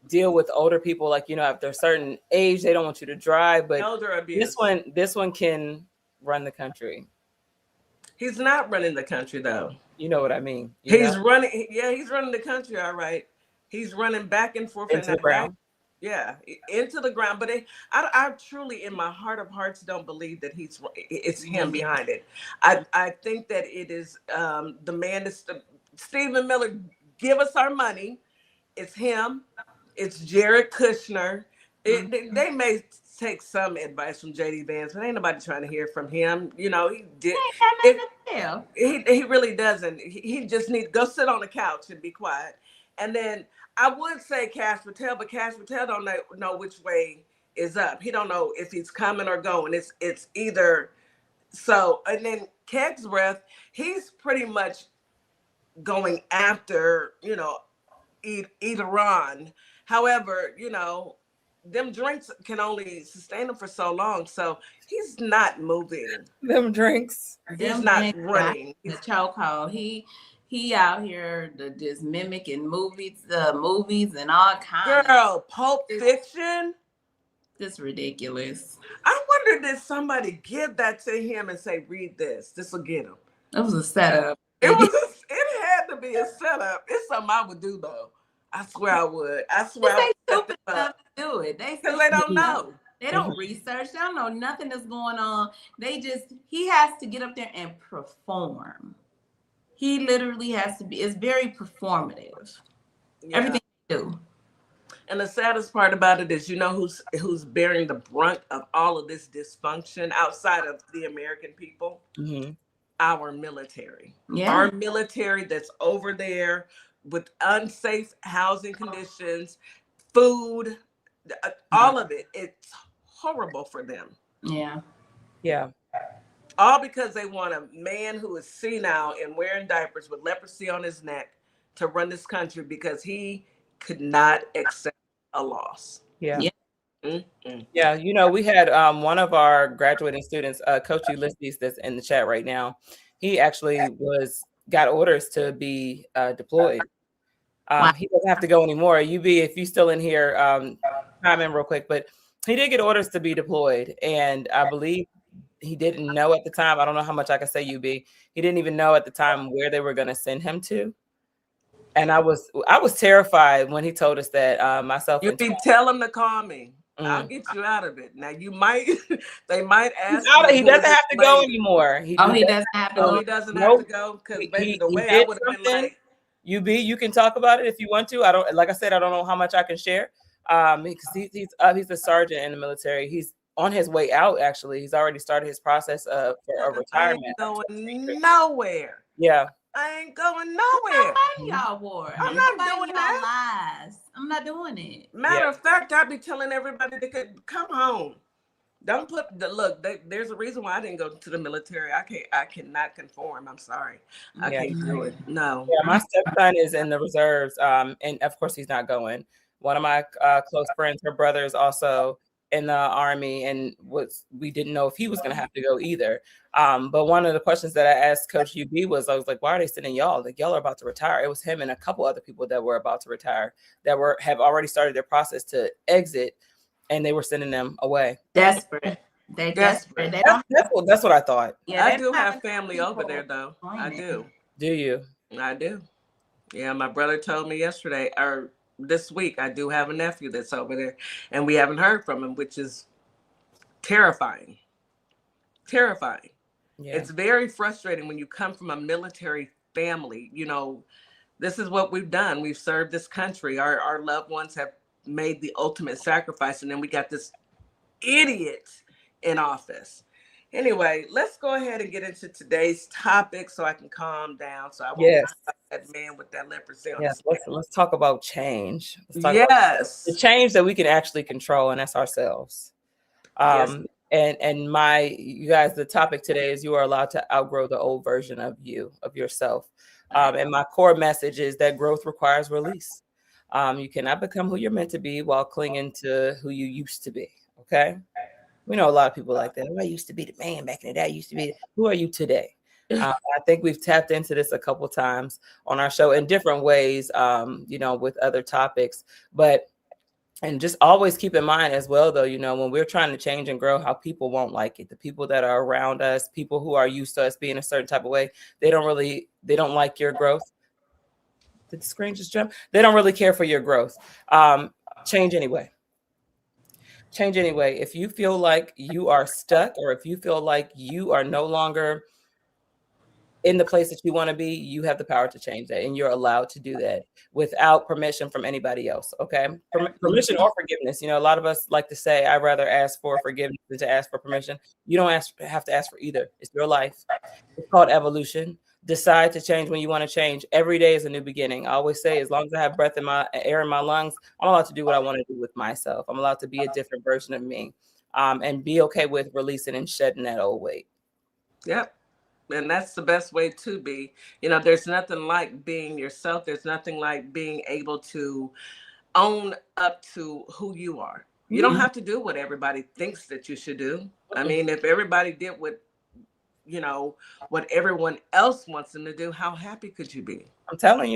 deal with older people. Like, you know, if they're a certain age, they don't want you to drive. But elder abuse. This one can run the country. He's not running the country, though. You know what I mean? He's running. Yeah, he's running the country. All right. He's running back and forth into the ground. Yeah, into the ground. But I truly, in my heart of hearts, don't believe that it's him behind it. I think that it is the man is Stephen Miller. Give us our money. It's him. It's Jared Kushner. They may take some advice from JD Vance, but ain't nobody trying to hear from him. You know, he did. He really doesn't. He just needs to go sit on the couch and be quiet. And then I would say Cash Patel, but Cash Patel don't know which way is up. He don't know if he's coming or going. It's either so. And then Keg's breath, he's pretty much going after, you know, Iran. However, you know, them drinks can only sustain him for so long. So he's not moving. Them drinks. He's not running. The chokehold. He out here just mimicking movies and all kinds. Girl, Pulp Fiction. Just ridiculous. I wonder, did somebody give that to him and say, "Read this. This will get him." It was a setup. It had to be a setup. It's something I would do though. I swear I would. I swear. They stupid enough to do it. Because they don't know. They don't research. They don't know nothing that's going on. He has to get up there and perform. He literally has to be. It's very performative. Yeah. Everything they do. And the saddest part about it is, you know, who's bearing the brunt of all of this dysfunction outside of the American people? Mm-hmm. Our military. Yeah. Our military that's over there with unsafe housing conditions, food, all of it. It's horrible for them. Yeah. Yeah. All because they want a man who is senile and wearing diapers with leprosy on his neck to run this country because he could not accept a loss. Yeah. Yeah. Mm-hmm. Yeah. You know, we had one of our graduating students, Coach Ulysses, that's in the chat right now. He actually got orders to be deployed. Wow. He doesn't have to go anymore. UB, if you're still in here, chime in real quick. But he did get orders to be deployed. And I believe he didn't know at the time. I don't know how much I can say, UB. He didn't even know at the time where they were going to send him to. And I was terrified when he told us that. Myself. UB, tell him to call me. I'll get you out of it. Now they might ask. He doesn't have to go anymore. He doesn't have to go. He doesn't have to go because the way I would have been like. UB, you can talk about it if you want to. I don't, like I said, I don't know how much I can share. Because he's a sergeant in the military. He's on his way out. Actually, he's already started his process for a retirement. I ain't going nowhere. Yeah, I ain't going nowhere. Y'all war. I'm not doing that. Lies. I'm not doing it. Matter of fact, I be telling everybody they could come home. Don't put there's a reason why I didn't go to the military. I cannot conform. I'm sorry. I can't do it. No. Yeah, my stepson is in the reserves. And of course he's not going. One of my close friends, her brother is also in the Army, and we didn't know if he was going to have to go either. But one of the questions that I asked Coach UB was, I was like, why are they sending y'all? Like, y'all are about to retire. It was him and a couple other people that were about to retire that have already started their process to exit, and they were sending them away. Desperate. They're desperate. That's what I thought. Yeah, I do have family over there, though. I do. Do you? I do. Yeah, my brother told me yesterday, or this week, I do have a nephew that's over there, and we haven't heard from him, which is terrifying. Terrifying. Yeah. It's very frustrating when you come from a military family. You know, this is what we've done. We've served this country. Our loved ones have made the ultimate sacrifice, and then we got this idiot in office. Anyway, let's go ahead and get into today's topic so I can calm down. So I won't that man with that leprosy on Yeah, his neck. let's talk about change. Let's talk about Yes. the change that we can actually control, and that's ourselves. Yes. And you guys, the topic today is you are allowed to outgrow the old version of yourself. And my core message is that growth requires release. You cannot become who you're meant to be while clinging to who you used to be. Okay. We know a lot of people like that. Oh, I used to be the man back in the day. I used to be. Who are you today? I think we've tapped into this a couple times on our show in different ways, with other topics. And just always keep in mind as well, though, when we're trying to change and grow, how people won't like it. The people that are around us, people who are used to us being a certain type of way, they don't like your growth. Did the screen just jump? They don't really care for your growth. Change anyway. Change anyway. If you feel like you are stuck, or if you feel like you are no longer in the place that you want to be, you have the power to change that, and you're allowed to do that without permission from anybody else. Okay. Permission or forgiveness. A lot of us like to say, I'd rather ask for forgiveness than to ask for permission. You don't have to ask for either. It's your life. It's called evolution. Decide to change when you want to change. Every day is a new beginning. I always say, as long as I have breath in my air in my lungs, I'm allowed to do what I want to do with myself. I'm allowed to be a different version of me, and be okay with releasing and shedding that old weight. Yep. And that's the best way to be. There's nothing like being yourself. There's nothing like being able to own up to who you are. You don't have to do what everybody thinks that you should do. I mean, if everybody did what everyone else wants them to do, how happy could you be? I'm telling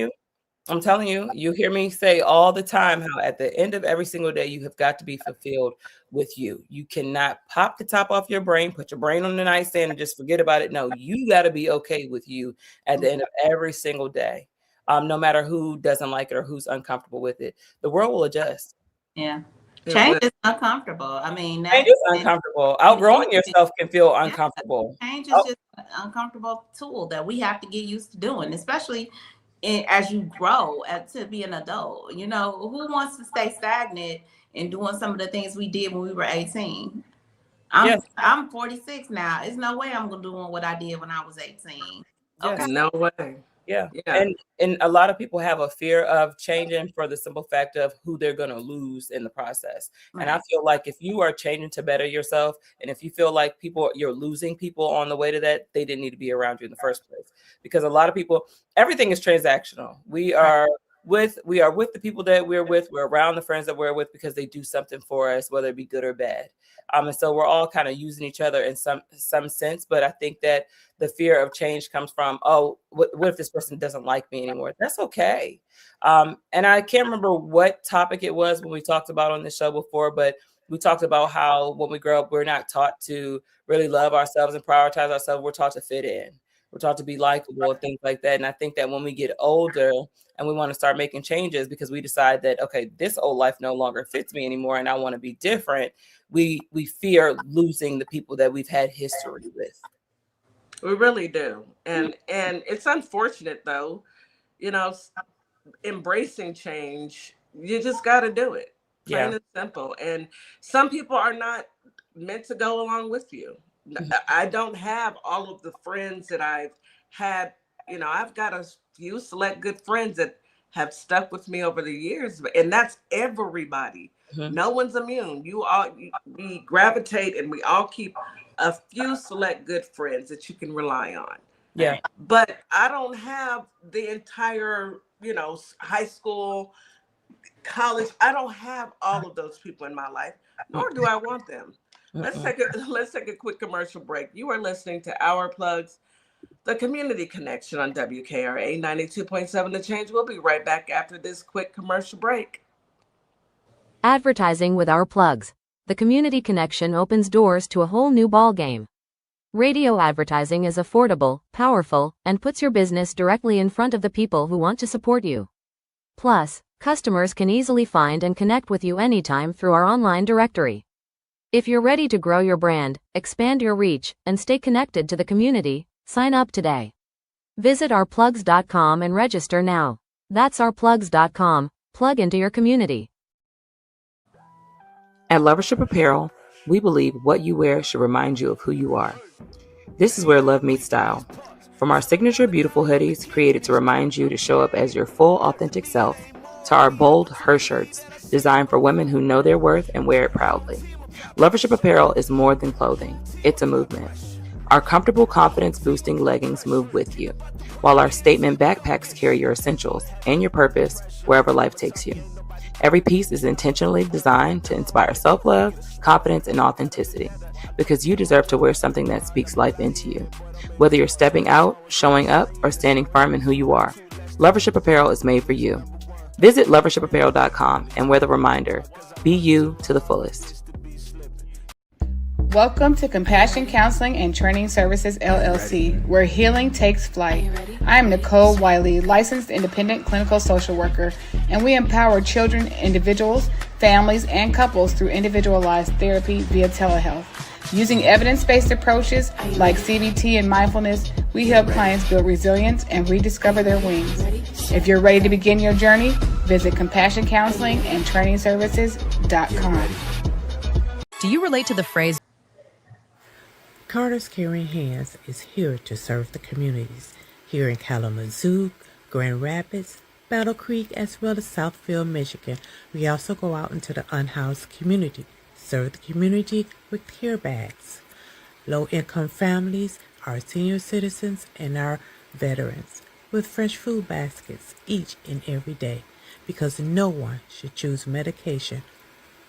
you, you hear me say all the time how at the end of every single day, you have got to be fulfilled with you. You cannot pop the top off your brain, put your brain on the nightstand and just forget about it. No, you got to be okay with you at the end of every single day. No matter who doesn't like it or who's uncomfortable with it, the world will adjust. Yeah. Change is uncomfortable. I mean, change is uncomfortable. Outgrowing yourself can feel uncomfortable. Change is just an uncomfortable tool that we have to get used to doing, especially as you grow to be an adult. Who wants to stay stagnant and doing some of the things we did when we were 18? I'm 46 now. There's no way I'm doing what I did when I was 18. Okay. No way. Yeah. And a lot of people have a fear of changing for the simple fact of who they're going to lose in the process. Right. And I feel like if you are changing to better yourself, and if you feel like you're losing people on the way to that, they didn't need to be around you in the first place. Because a lot of people, everything is transactional. We are with the people that we're with. We're around the friends that we're with because they do something for us, whether it be good or bad. And so we're all kind of using each other in some sense. But I think that the fear of change comes from, what if this person doesn't like me anymore? That's okay. And I can't remember what topic it was when we talked about on the show before, but we talked about how when we grow up, we're not taught to really love ourselves and prioritize ourselves. We're taught to fit in. We're taught to be likable and things like that. And I think that when we get older and we want to start making changes because we decide that, okay, this old life no longer fits me anymore and I want to be different, we fear losing the people that we've had history with. We really do. And it's unfortunate, though, embracing change, you just got to do it. Plain and simple. And some people are not meant to go along with you. I don't have all of the friends that I've had. I've got a few select good friends that have stuck with me over the years, and that's everybody. Mm-hmm. No one's immune. We gravitate, and we all keep a few select good friends that you can rely on. Yeah. But I don't have the entire, high school, college. I don't have all of those people in my life, nor do I want them. Let's take a quick commercial break. You are listening to Our Plugs, the community connection on WKRA 92.7 The Change. We'll be right back after this quick commercial break. Advertising with Our Plugs. The community connection opens doors to a whole new ballgame. Radio advertising is affordable, powerful, and puts your business directly in front of the people who want to support you. Plus, customers can easily find and connect with you anytime through our online directory. If you're ready to grow your brand, expand your reach, and stay connected to the community, sign up today. Visit ourplugs.com and register now. That's ourplugs.com. Plug into your community. At Lovership Apparel, we believe what you wear should remind you of who you are. This is where love meets style. From our signature beautiful hoodies created to remind you to show up as your full authentic self, to our bold her shirts designed for women who know their worth and wear it proudly. Lovership apparel is more than clothing, it's a movement. Our comfortable confidence boosting leggings move with you, while our statement backpacks carry your essentials and your purpose wherever life takes you. Every piece is intentionally designed to inspire self-love, confidence, and authenticity, because you deserve to wear something that speaks life into you. Whether you're stepping out, showing up, or standing firm in who you are, Lovership apparel is made for you. Visit lovershipapparel.com and wear the reminder, be you to the fullest. Welcome to Compassion Counseling and Training Services, LLC, where healing takes flight. I am Nicole Wiley, licensed independent clinical social worker, and we empower children, individuals, families, and couples through individualized therapy via telehealth. Using evidence-based approaches like CBT and mindfulness, we help clients build resilience and rediscover their wings. If you're ready to begin your journey, visit CompassionCounselingandTrainingServices.com. Do you relate to the phrase, Carter's Caring Hands is here to serve the communities here in Kalamazoo, Grand Rapids, Battle Creek, as well as Southfield, Michigan. We also go out into the unhoused community, serve the community with care bags. Low-income families, our senior citizens, and our veterans with fresh food baskets each and every day, because no one should choose medication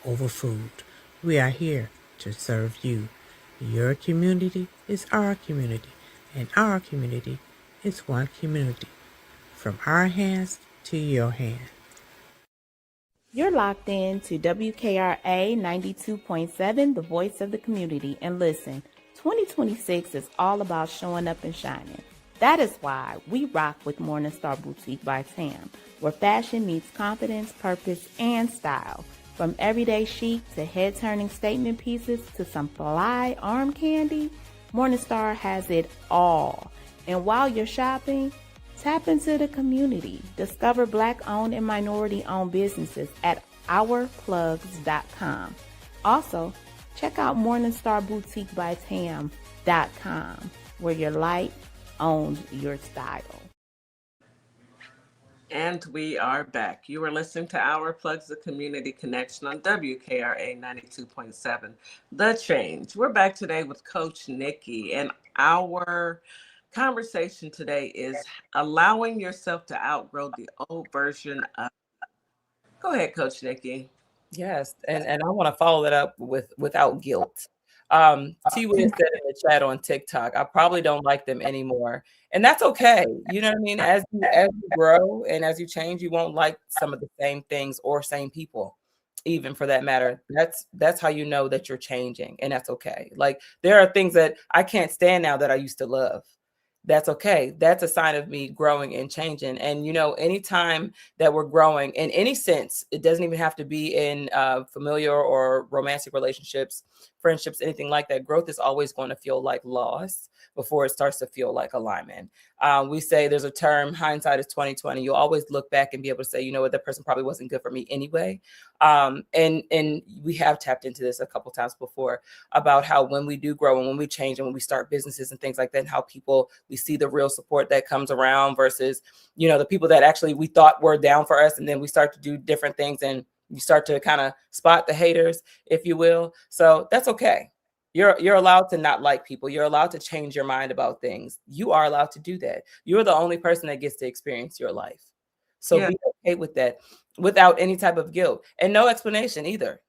over food. We are here to serve you. Your community is our community, and our community is one community. From our hands to your hand. You're locked in to WKRA 92.7, the voice of the community. And listen, 2026 is all about showing up and shining. That is why we rock with Morningstar Boutique by Tam, where fashion meets confidence, purpose, and style. From everyday chic to head-turning statement pieces to some fly arm candy, Morningstar has it all. And while you're shopping, tap into the community. Discover Black-owned and minority-owned businesses at ourplugsllc.com. Also, check out MorningstarBoutiqueByTam.com, where your light owns your style. And we are back. You are listening to Our Plugs, the Community Connection on WKRA 92.7, The Change. We're back today with Coach Nikki, and our conversation today is allowing yourself to outgrow the old version of. Go ahead, Coach Nikki. Yes, and I want to follow that up with without guilt. T Wiz said in the chat on TikTok, I probably don't like them anymore. And that's okay. You know what I mean? As you grow and as you change, you won't like some of the same things or same people, even for that matter. That's how you know that you're changing, and that's okay. Like, there are things that I can't stand now that I used to love. That's okay. That's a sign of me growing and changing. And, you know, anytime that we're growing in any sense, it doesn't even have to be in familiar or romantic relationships, friendships, anything like that. Growth is always going to feel like loss before it starts to feel like alignment. We say there's a term, hindsight is 2020. You'll always look back and be able to say, you know what, that person probably wasn't good for me anyway. And we have tapped into this a couple times before about how when we do grow and when we change and when we start businesses and things like that, and how we see the real support that comes around versus, you know, the people that actually we thought were down for us. And then we start to do different things and you start to kind of spot the haters, if you will. So that's okay. You're allowed to not like people. You're allowed to change your mind about things. You are allowed to do that. You're the only person that gets to experience your life. So be okay with that without any type of guilt and no explanation either.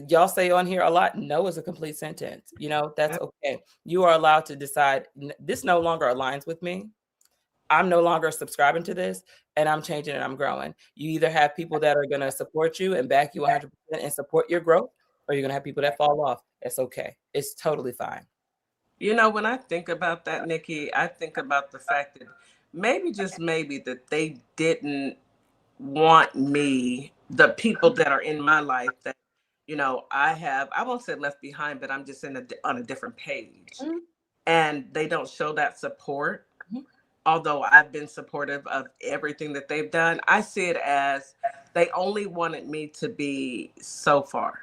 Y'all say on here a lot, no is a complete sentence. You know, that's okay. You are allowed to decide this no longer aligns with me. I'm no longer subscribing to this, and I'm changing and I'm growing. You either have people that are going to support you and back you 100% and support your growth, or you're going to have people that fall off. It's okay. It's totally fine. You know, when I think about that, Nikki, I think about the fact that maybe, just maybe, that they didn't want me, the people that are in my life that, you know, I won't say left behind, but I'm just on a different page. Mm-hmm. And they don't show that support. Mm-hmm. Although I've been supportive of everything that they've done, I see it as they only wanted me to be so far.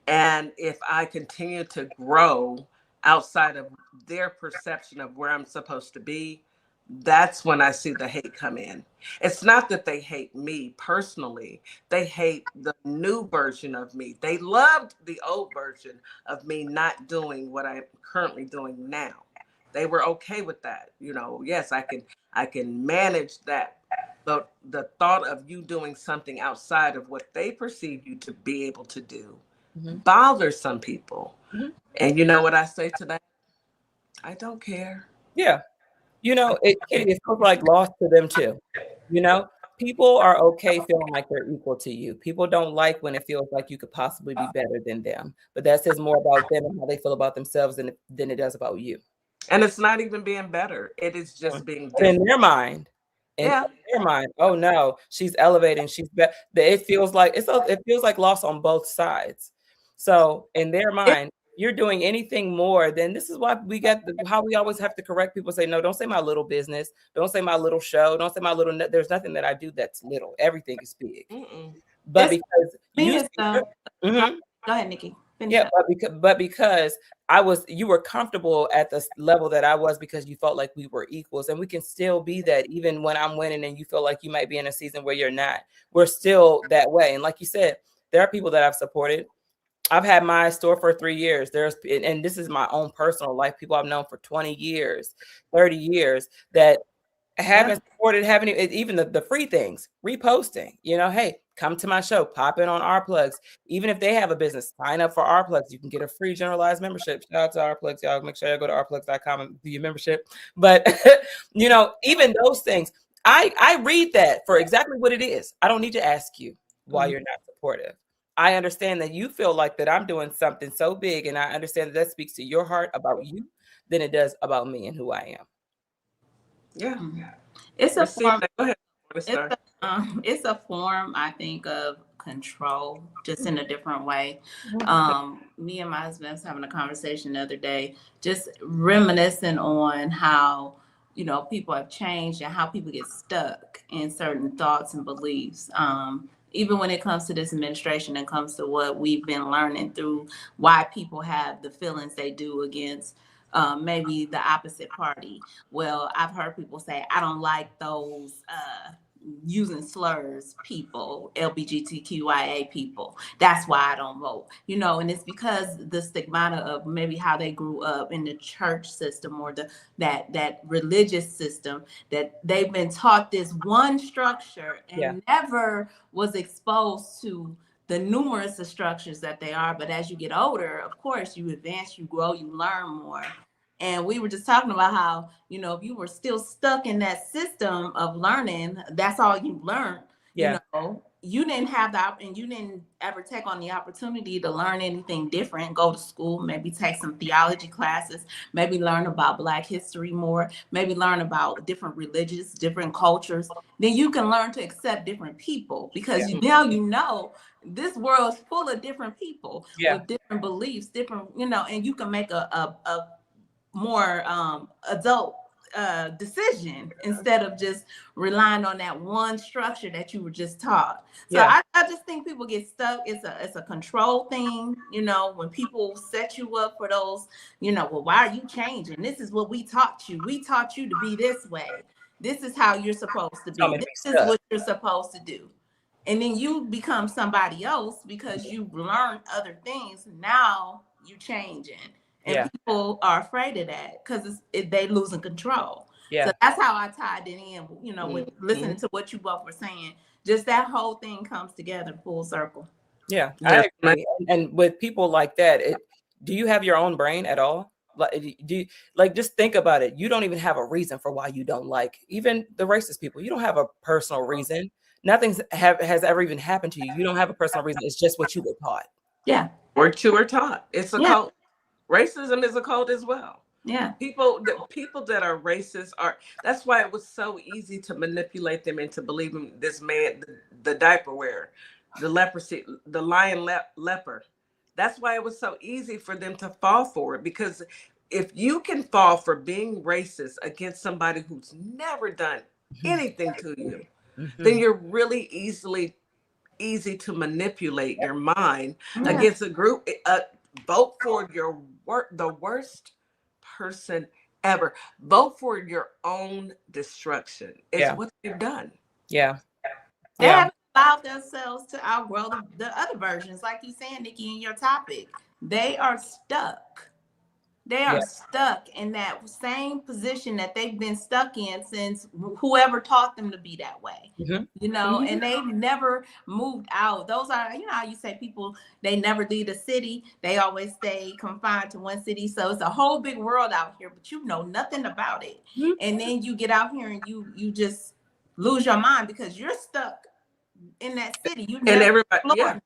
And if I continue to grow, outside of their perception of where I'm supposed to be, that's when I see the hate come in. It's not that they hate me personally. They hate the new version of me. They loved the old version of me not doing what I'm currently doing now. They were okay with that. You know, yes, I can manage that. The thought of you doing something outside of what they perceive you to be able to do bothers some people. And you know what I say to that? I don't care. Yeah. You know, it feels like lost to them too. You know, people are okay feeling like they're equal to you. People don't like when it feels like you could possibly be better than them. But that says more about them and how they feel about themselves than it does about you. And it's not even being better. It is just being But in different. their mind, Yeah. oh no, she's elevating. She's better. It feels like it feels like loss on both sides. So in their mind, you're doing anything more than this is why we get how we always have to correct people. Say no, don't say my little business. Don't say my little show. Don't say my little. There's nothing that I do that's little. Everything is big. But because you. Go ahead, Nikki. Finish Yeah, up. but because you were comfortable at the level that I was because you felt like we were equals, and we can still be that even when I'm winning and you feel like you might be in a season where you're not. We're still that way. And like you said, there are people that I've supported. I've had my store for 3 years. And this is my own personal life. People I've known for 20 years, 30 years that haven't supported, haven't even the free things, reposting, you know, hey, come to my show, pop in on Our Plugs. Even if they have a business, sign up for Our Plugs. You can get a free generalized membership. Shout out to Our Plugs, y'all. Make sure you go to ourplugs.com and do your membership. But, you know, even those things, I read that for exactly what it is. I don't need to ask you why you're not supportive. I understand that you feel like that I'm doing something so big, and I understand that speaks to your heart about you than it does about me and who I am. Yeah. It's a form. Go ahead. It's a form, I think, of control, just in a different way. Me and my husband was having a conversation the other day, just reminiscing on how, you know, people have changed and how people get stuck in certain thoughts and beliefs. Even when it comes to this administration and comes to what we've been learning through why people have the feelings they do against maybe the opposite party. Well, I've heard people say, I don't like those using slurs people, LGBTQIA people. That's why I don't vote. You know, and it's because the stigmata of maybe how they grew up in the church system or that religious system, that they've been taught this one structure and never was exposed to the numerous of structures that they are. But as you get older, of course, you advance, you grow, you learn more. And we were just talking about how, you know, if you were still stuck in that system of learning, that's all you learned. You know, you didn't have and you didn't ever take on the opportunity to learn anything different, go to school, maybe take some theology classes, maybe learn about Black history more, maybe learn about different religions, different cultures. Then you can learn to accept different people because now you know this world is full of different people with different beliefs, different, you know, and you can make a more adult decision instead of just relying on that one structure that you were just taught. So I just think people get stuck. It's a control thing, you know, when people set you up for those, you know, well, why are you changing? This is what we taught you. We taught you to be this way. This is how you're supposed to be. This is what you're supposed to do. And then you become somebody else because you learned other things. Now you changing. And people are afraid of that because they losing control. So that's how I tied it in, you know, with listening to what you both were saying. Just that whole thing comes together full circle. Yeah, I agree. And with people like that, do you have your own brain at all? Like, just think about it. You don't even have a reason for why you don't like even the racist people. You don't have a personal reason. Nothing has ever even happened to you. You don't have a personal reason. It's just what you were taught. Yeah. Or you were taught. It's a cult. Racism is a cult as well. Yeah. People that are racist that's why it was so easy to manipulate them into believing this man, the diaper wearer, the leprosy, the lion leper. That's why it was so easy for them to fall for it, because if you can fall for being racist against somebody who's never done anything to you, then you're really easy to manipulate your mind against a group, Vote for the worst person ever. Vote for your own destruction. It's what they've done. Yeah. They haven't allowed themselves to outgrow the other versions, like you saying, Nikki, in your topic. They are stuck. They are stuck in that same position that they've been stuck in since whoever taught them to be that way. Mm-hmm. You know, and they've never moved out. Those are, you know, how you say people, they never leave a city. They always stay confined to one city. So it's a whole big world out here, but you know nothing about it. Mm-hmm. And then you get out here and you just lose your mind because you're stuck in that city. You never and everybody, explored.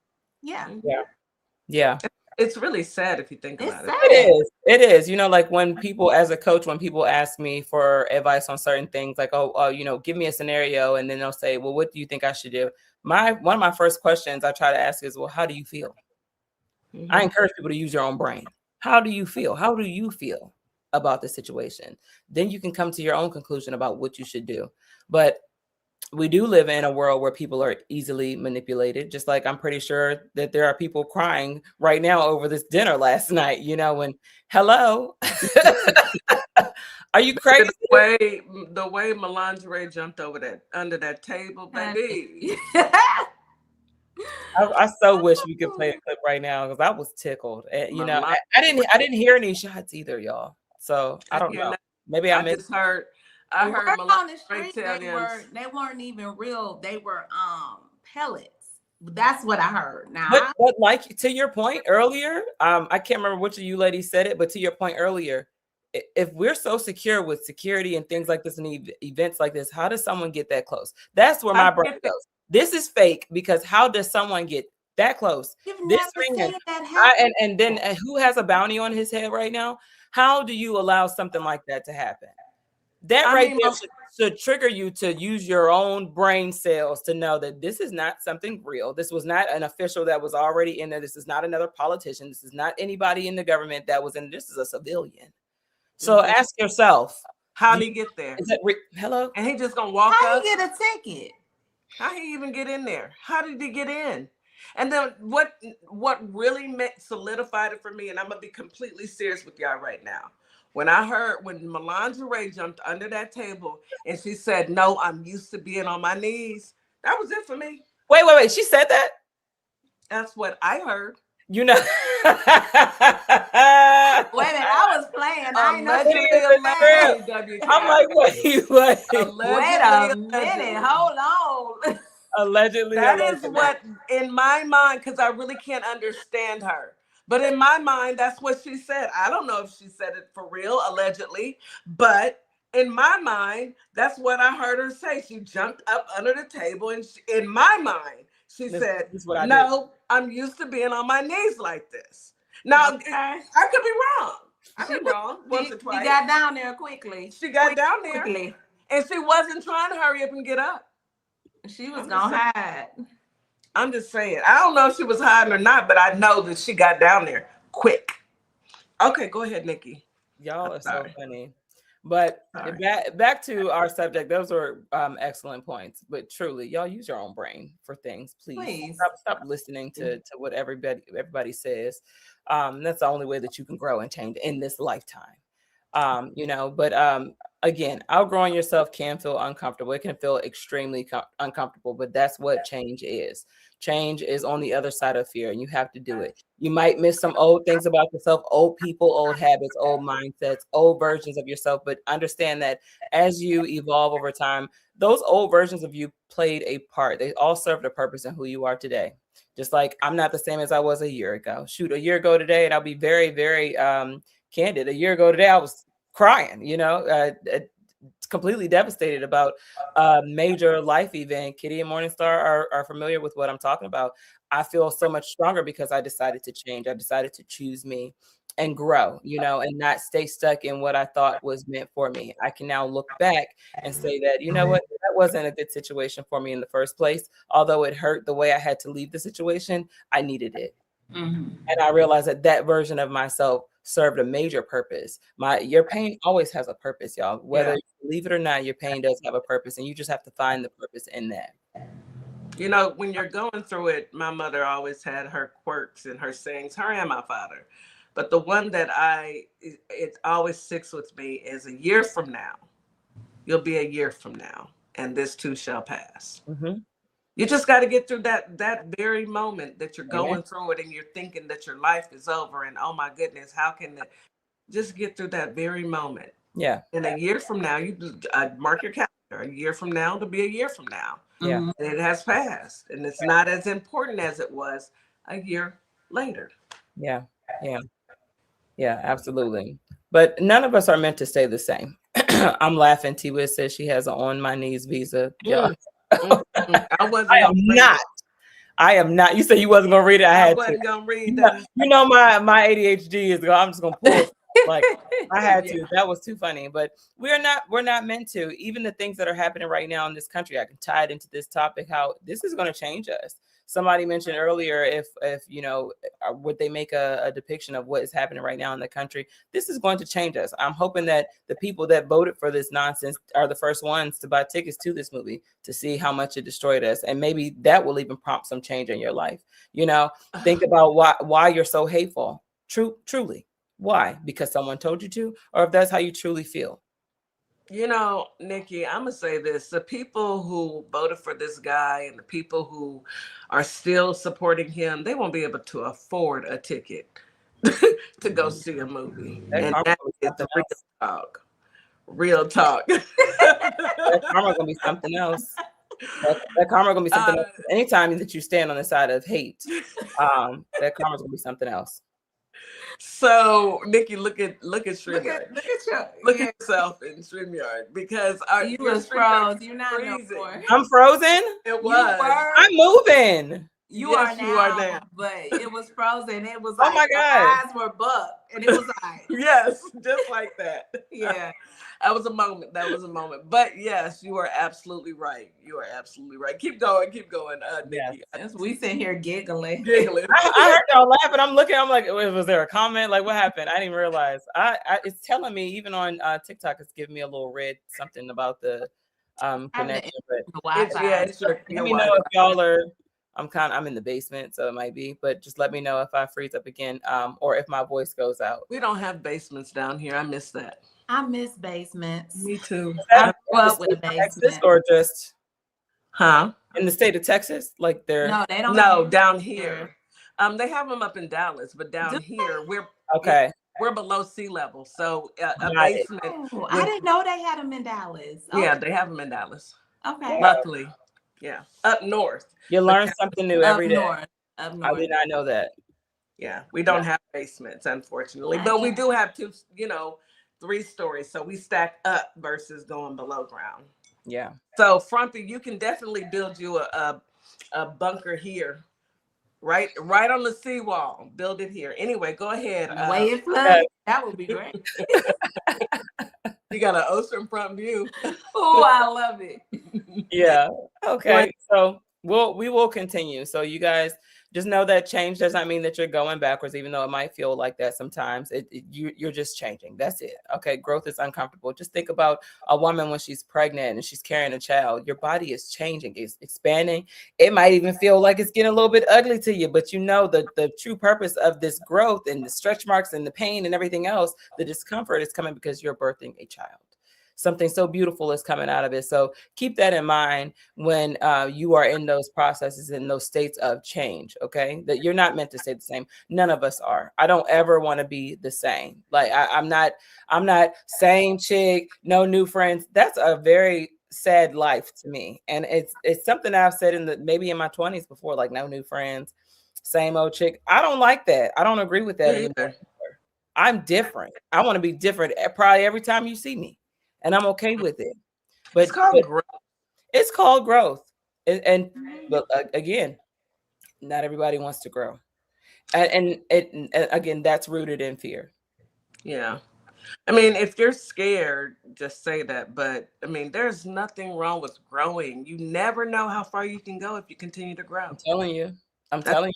Yeah. It's really sad if you think about it. It is. You know, like when people, as a coach, when people ask me for advice on certain things, like, oh, you know, give me a scenario, and then they'll say, well, what do you think I should do? One of my first questions I try to ask is, well, how do you feel? Mm-hmm. I encourage people to use your own brain. How do you feel? How do you feel about the situation? Then you can come to your own conclusion about what you should do. But we do live in a world where people are easily manipulated, just like I'm pretty sure that there are people crying right now over this dinner last night, you know, and hello, are you crazy? The way Melangerie jumped under that table, baby. I so wish we could play a clip right now because I was tickled. And, you know, I didn't hear any shots either, y'all. So I don't know. Maybe I missed. I heard on the street they weren't even real. They were pellets. That's what I heard. Now, but like to your point earlier, I can't remember which of you ladies said it, but to your point earlier, if we're so secure with security and things like this and events like this, how does someone get that close? That's where my brain goes. This is fake because how does someone get that close? This ring and then who has a bounty on his head right now? How do you allow something like that to happen? That there should trigger you to use your own brain cells to know that this is not something real. This was not an official that was already in there. This is not another politician. This is not anybody in the government that was in. This is a civilian. So ask yourself, how did he get there? Is it hello? And he just gonna walk up? How he get a ticket? How he even get in there? How did he get in? And then what really solidified it for me, and I'm gonna be completely serious with y'all right now. When Melangerie jumped under that table and she said, no, I'm used to being on my knees. That was it for me. Wait. She said that? That's what I heard. You know. Wait a minute, I was playing. I allegedly. I'm like, wait. Wait a minute. Hold on. Allegedly. That is what, in my mind, because I really can't understand her. But in my mind, that's what she said. I don't know if she said it for real, allegedly, but in my mind, that's what I heard her say. She jumped up under the table, and in my mind, she said, no, I'm used to being on my knees like this. Now, I could be wrong. I could be wrong once or twice. She got down there quickly. She got down there quickly. And she wasn't trying to hurry up and get up. She was going to hide. I'm just saying. I don't know if she was hiding or not, but I know that she got down there quick. Okay, go ahead, Nikki. Y'all are so funny. But back to our subject, those were excellent points. But truly, y'all use your own brain for things, please. Stop listening to what everybody says. That's the only way that you can grow and change in this lifetime. You know, but again, outgrowing yourself can feel uncomfortable. It can feel extremely uncomfortable, but that's what change is. Change is on the other side of fear, and you have to do it. You might miss some old things about yourself, old people, old habits, old mindsets, old versions of yourself, but understand that as you evolve over time, those old versions of you played a part. They all served a purpose in who you are today. Just like I'm not the same as I was a year ago. Shoot, a year ago today, and I'll be very, very candid. A year ago today, I was crying, you know, completely devastated about a major life event. Kitty and Morningstar are familiar with what I'm talking about. I feel so much stronger because I decided to change. I decided to choose me and grow, you know, and not stay stuck in what I thought was meant for me. I can now look back and say that, you know what, that wasn't a good situation for me in the first place. Although it hurt the way I had to leave the situation, I needed it. Mm-hmm. And I realized that version of myself served a major purpose. Your pain always has a purpose, y'all. Whether you believe it or not, your pain does have a purpose, and you just have to find the purpose in that. You know, when you're going through it, my mother always had her quirks and her sayings, her and my father. But the one that it always sticks with me is a year from now, you'll be a year from now, and this too shall pass. Mm-hmm. You just got to get through that very moment that you're Amen. going through it and you're thinking that your life is over and oh my goodness, how can it just get through that very moment? Yeah. And a year from now, you mark your calendar. A year from now, it'll be a year from now. Yeah. Mhm. And it has passed, and it's not as important as it was a year later. Yeah. Yeah. Yeah, absolutely. But none of us are meant to stay the same. I'm laughing. T-Wiz says she has an on my knees visa. Yeah. I wasn't. I am not. I am not. You said you wasn't gonna read it. I wasn't to. gonna read You that. know my ADHD is. I'm just gonna pull. Like I had to. That was too funny. But we're not meant to. Even the things that are happening right now in this country, I can tie it into this topic. How this is going to change us. Somebody mentioned earlier, if you know, would they make a depiction of what is happening right now in the country? This is going to change us. I'm hoping that the people that voted for this nonsense are the first ones to buy tickets to this movie to see how much it destroyed us, and maybe that will even prompt some change in your life. You know, think about why you're so hateful. Truly, why? Because someone told you to, or if that's how you truly feel. You know, Nikki, I'm gonna say this: the people who voted for this guy and the people who are still supporting him, they won't be able to afford a ticket to go see a movie. And that is real talk. Real talk. That karma gonna be something else. That karma gonna be something else. Anytime that you stand on the side of hate, that karma's gonna be something else. So, Nikki, look at StreamYard. Look at yourself in StreamYard because you was froze. You're not no more. I'm frozen. It was. I'm moving. You are now, but it was frozen. It was like, oh my God, your eyes were bugged, and it was like yes, just like that. Yeah. That was a moment. But yes, you are absolutely right. Keep going, Nikki. Yes. We sit here giggling. I heard y'all laughing. I'm looking. I'm like, was there a comment? Like, what happened? I didn't even realize. It's telling me even on TikTok. It's giving me a little red something about the connection. But let me know if y'all are. I'm in the basement, so it might be. But just let me know if I freeze up again, or if my voice goes out. We don't have basements down here. I miss that. I miss basements. Me too. I grew up with a basement. Texas or just in the state of Texas? Like they're no, they don't. No, down here. They have them up in Dallas, but down here we're okay. We're below sea level, so a basement. Oh, I didn't know they had them in Dallas. Okay. Yeah, they have them in Dallas. Okay. Luckily, yeah, up north. You learn something new every day. Up north. I did not know that. Yeah, we don't have basements, unfortunately, but we do have 2, 3 stories. So we stack up versus going below ground. Yeah. So Frumpy, you can definitely build you a bunker here, right on the seawall. Build it here. Anyway, go ahead. Way it flood. That would be great. You got an oceanfront view. Oh, I love it. Yeah. Okay. So we will continue. So you guys just know that change does not mean that you're going backwards, even though it might feel like that sometimes. You're just changing. That's it. Okay. Growth is uncomfortable. Just think about a woman when she's pregnant and she's carrying a child. Your body is changing. It's expanding. It might even feel like it's getting a little bit ugly to you, but you know the true purpose of this growth and the stretch marks and the pain and everything else, the discomfort is coming because you're birthing a child. Something so beautiful is coming out of it. So keep that in mind when you are in those processes, in those states of change, okay? That you're not meant to stay the same. None of us are. I don't ever want to be the same. Like I'm not same chick, no new friends. That's a very sad life to me. And it's something I've said maybe in my 20s before, like no new friends, same old chick. I don't like that. I don't agree with that anymore. I'm different. I want to be different probably every time you see me. And I'm okay with it. But it's called growth. It's called growth. But again, not everybody wants to grow. And again, that's rooted in fear. Yeah. I mean, if you're scared, just say that. But I mean, there's nothing wrong with growing. You never know how far you can go if you continue to grow. I'm telling you.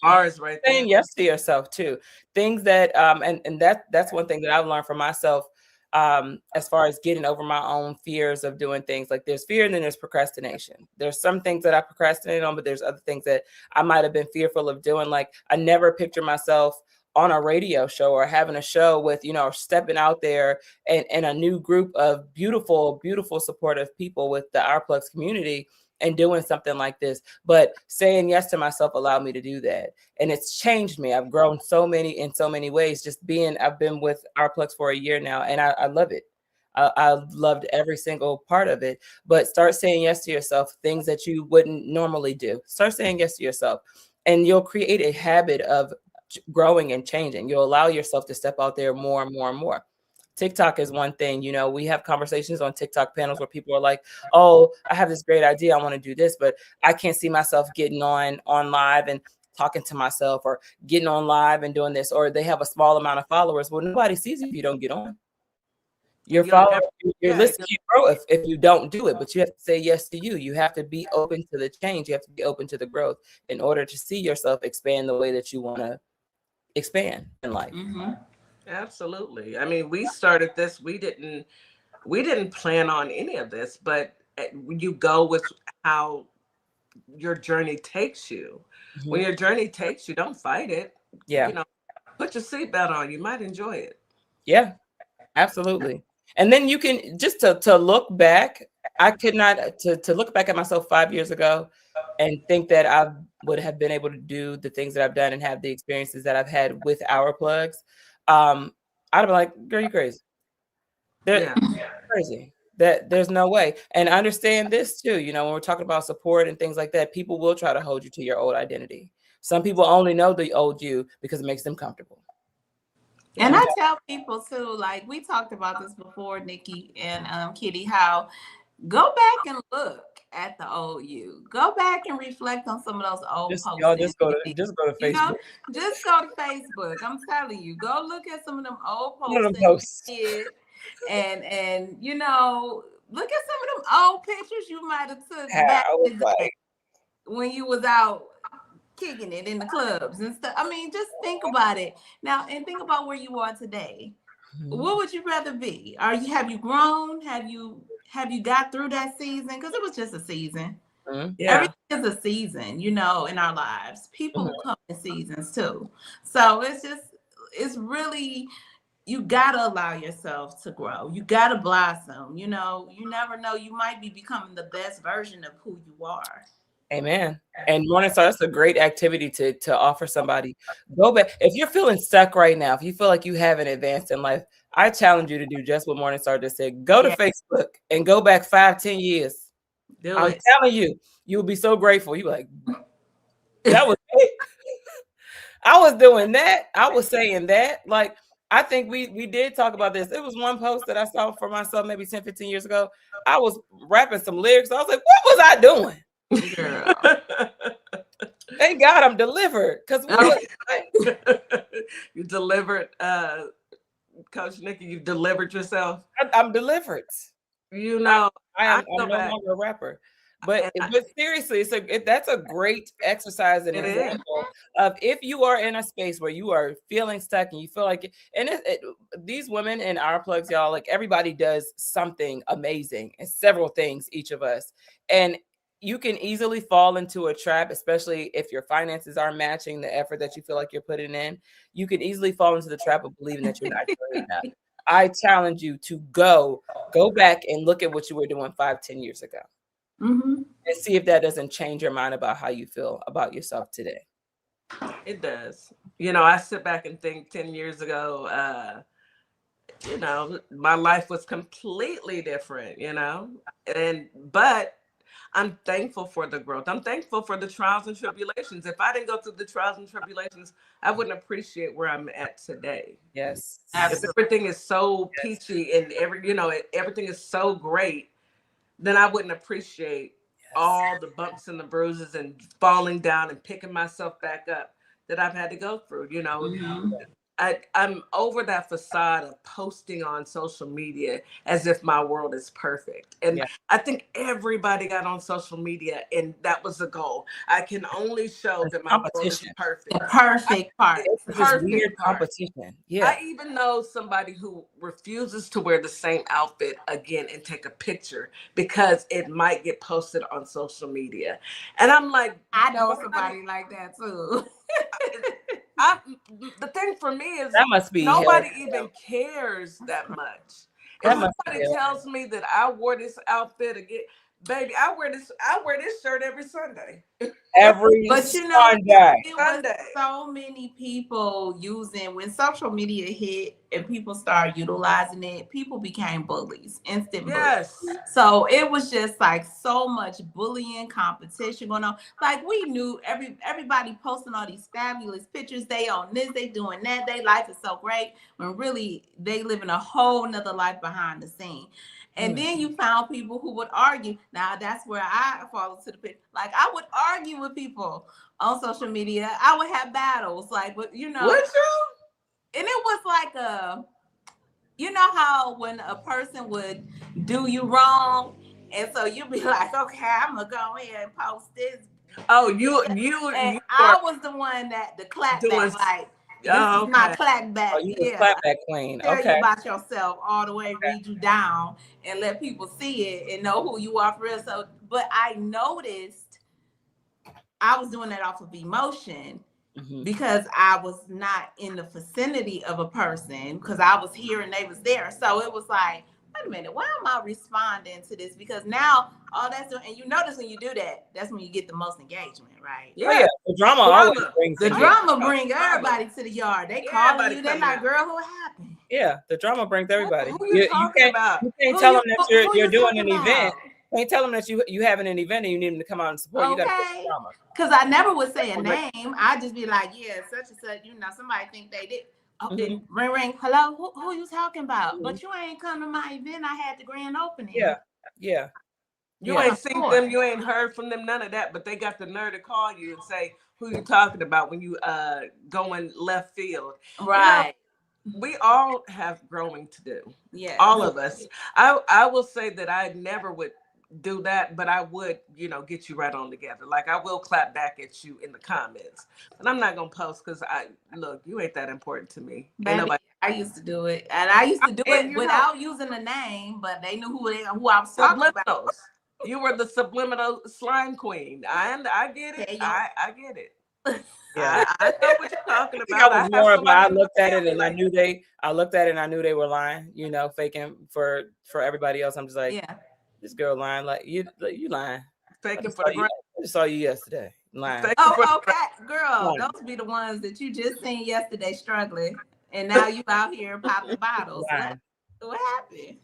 Ours right there. Saying yes to yourself too. Things that and that's one thing that I've learned for myself. as far as getting over my own fears of doing things. Like there's fear and then there's procrastination. There's some things that I procrastinate on, but there's other things that I might have been fearful of doing. Like I never picture myself on a radio show or having a show with, you know, stepping out there and a new group of beautiful, beautiful, supportive people with the Our Plugs community and doing something like this. But saying yes to myself allowed me to do that. And it's changed me. I've grown in so many ways. I've been with Our Plugs for a year now, and I love it. I loved every single part of it. But start saying yes to yourself, things that you wouldn't normally do. Start saying yes to yourself, and you'll create a habit of growing and changing. You'll allow yourself to step out there more and more and more. TikTok is one thing. You know, we have conversations on TikTok panels where people are like, oh, I have this great idea. I want to do this, but I can't see myself getting on live and talking to myself, or getting on live and doing this, or they have a small amount of followers. Well, nobody sees you if you don't get on. Your followers, your list can't grow if you don't do it, but you have to say yes to you. You have to be open to the change. You have to be open to the growth in order to see yourself expand the way that you want to expand in life. Mm-hmm. Absolutely. I mean, we started this, we didn't plan on any of this, but you go with how your journey takes you. Mm-hmm. When your journey takes you, don't fight it. Yeah. You know, put your seatbelt on. You might enjoy it. Yeah, absolutely. And then you can just to look back. I could not to look back at myself 5 years ago and think that I would have been able to do the things that I've done and have the experiences that I've had with Our Plugs. I'd be like, girl, you crazy. Crazy. That there's no way. And I understand this too. You know, when we're talking about support and things like that, people will try to hold you to your old identity. Some people only know the old you because it makes them comfortable. And I tell people too, like we talked about this before, Nikki and Kitty, how go back and look at the old you. Go back and reflect on some of those old posts. Y'all just go to Facebook. You know, just go to Facebook. I'm telling you, go look at some of them old posts that you did, and you know, look at some of them old pictures you might have took back in the day when you was out kicking it in the clubs and stuff. I mean, just think about it now and think about where you are today. Mm-hmm. What would you rather be? Have you grown? Have you got through that season? Because it was just a season. Mm-hmm. Yeah. Everything is a season, you know, in our lives. People mm-hmm. come in seasons too. So it's really, you gotta allow yourself to grow. You gotta blossom. You know, you never know. You might be becoming the best version of who you are. Amen. And Morningstar, that's a great activity to offer somebody. Go back. If you're feeling stuck right now, if you feel like you haven't advanced in life, I challenge you to do just what Morningstar just said. Go to Facebook and go back 5-10 years. I'm telling you, you'll be so grateful. You'll be like, that was it. I was doing that. I was saying that. Like, I think we did talk about this. It was one post that I saw for myself maybe 10-15 years ago. I was rapping some lyrics. I was like, what was I doing? Girl. Thank God I'm delivered. Because you delivered, Coach Nikki, you delivered yourself. I'm delivered. You know, I'm no longer a rapper. But seriously, that's a great exercise and example of if you are in a space where you are feeling stuck and you feel like, these women in Our Plugs, y'all, like everybody does something amazing and several things, each of us. And you can easily fall into a trap, especially if your finances aren't matching the effort that you feel like you're putting in. You can easily fall into the trap of believing that you're not doing enough. I challenge you to go back and look at what you were doing 5-10 years ago. Mm-hmm. And see if that doesn't change your mind about how you feel about yourself today. It does. You know, I sit back and think 10 years ago, you know, my life was completely different, you know, but I'm thankful for the growth. I'm thankful for the trials and tribulations. If I didn't go through the trials and tribulations, I wouldn't appreciate where I'm at today. Yes. If everything is so peachy and everything is so great, then I wouldn't appreciate all the bumps and the bruises and falling down and picking myself back up that I've had to go through. You know, mm-hmm. I'm over that facade of posting on social media as if my world is perfect. And Yeah. I think everybody got on social media and that was the goal. I can only show that my world is Competition. perfect. The perfect part. It's this Perfect weird part. competition. Yeah. I even know somebody who refuses to wear the same outfit again and take a picture because it might get posted on social media. And I'm like, I know somebody like that too. the thing for me is That must be nobody hell. even cares that much. That If must be somebody hell. tells me that I wore this outfit again, baby, I wear this shirt every Sunday. Every But you know, Sunday. it was so many people using, when social media hit and people started utilizing it, people became bullies, instant bullies. Yes. So it was just like so much bullying, competition going on. Like we knew everybody posting all these fabulous pictures. They on this, they doing that. Their life is so great, when really they living a whole nother life behind the scene. And then you found people who would argue. Now that's where I fall into the pit. Like I would argue with people on social media. I would have battles, like, but you know, Would you? and it was like you know how when a person would do you wrong, and so you'd be like, okay, I'm gonna go ahead and post this. Oh, And you I was the one that the clap doing- back, like this Oh, is my okay. clap back. Oh, you the Yeah. clapback queen. Tell Okay. you about yourself all the way, read you down, and let people see it and know who you are for real. So, but I noticed I was doing that off of emotion because I was not in the vicinity of a person, because I was here and they was there. So it was like, wait a minute, why am I responding to this? Because now all that's doing, and you notice when you do that, that's when you get the most engagement, right? Oh, yeah. The drama always brings The it. drama bring everybody to the yard. They calling you. They're like, girl, what happened? Yeah, the drama brings everybody. Who you talking about? You can't Who tell you- them that who you're you doing an talking event. about? You can't tell them that you having an event and you need them to come out and support. You got to put Okay. the drama. Because I never would say a name. I'd just be like, yeah, such and such, you know, somebody think they did. Oh, then ring, hello, who you talking about? But you ain't come to my event. I had the grand opening. Yeah, yeah. You ain't seen them, you ain't heard from them, none of that, but they got the nerve to call you and say who you talking about when you going left field. Right. You know, we all have growing to do. Yeah. All of us. I will say that I never would do that, but I would, get you right on together. Like I will clap back at you in the comments. And I'm not gonna post because you ain't that important to me. Baby, Ain't nobody. I used to do it. And I used to do it without using a name, but they knew who I was talking about. You were the subliminal slime queen. I get it. I get it. Yeah. I know what you're talking I about. was more about I looked at it and I knew they were lying, faking for everybody else. I'm just like, yeah, this girl lying, like you lying. Faking for the I just saw you yesterday. Lying. Okay, girl. Those be the ones that you just seen yesterday struggling, and now you out here popping bottles. What happened?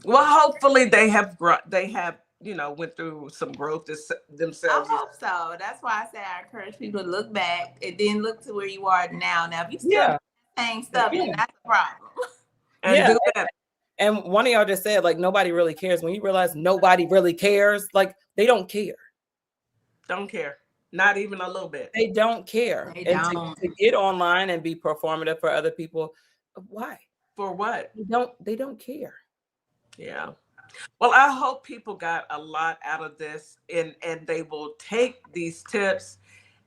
Well, hopefully they have went through some growth themselves. I hope so. That's why I say I encourage people to look back and then look to where you are now. Now, if you still doing the same stuff, then that's a problem. And do that. And one of y'all just said, like, nobody really cares. When you realize nobody really cares, like, they don't care. Don't care. Not even a little bit. They don't care. They and don't. To get online and be performative for other people, why? For what? They don't care. Yeah. Well, I hope people got a lot out of this and they will take these tips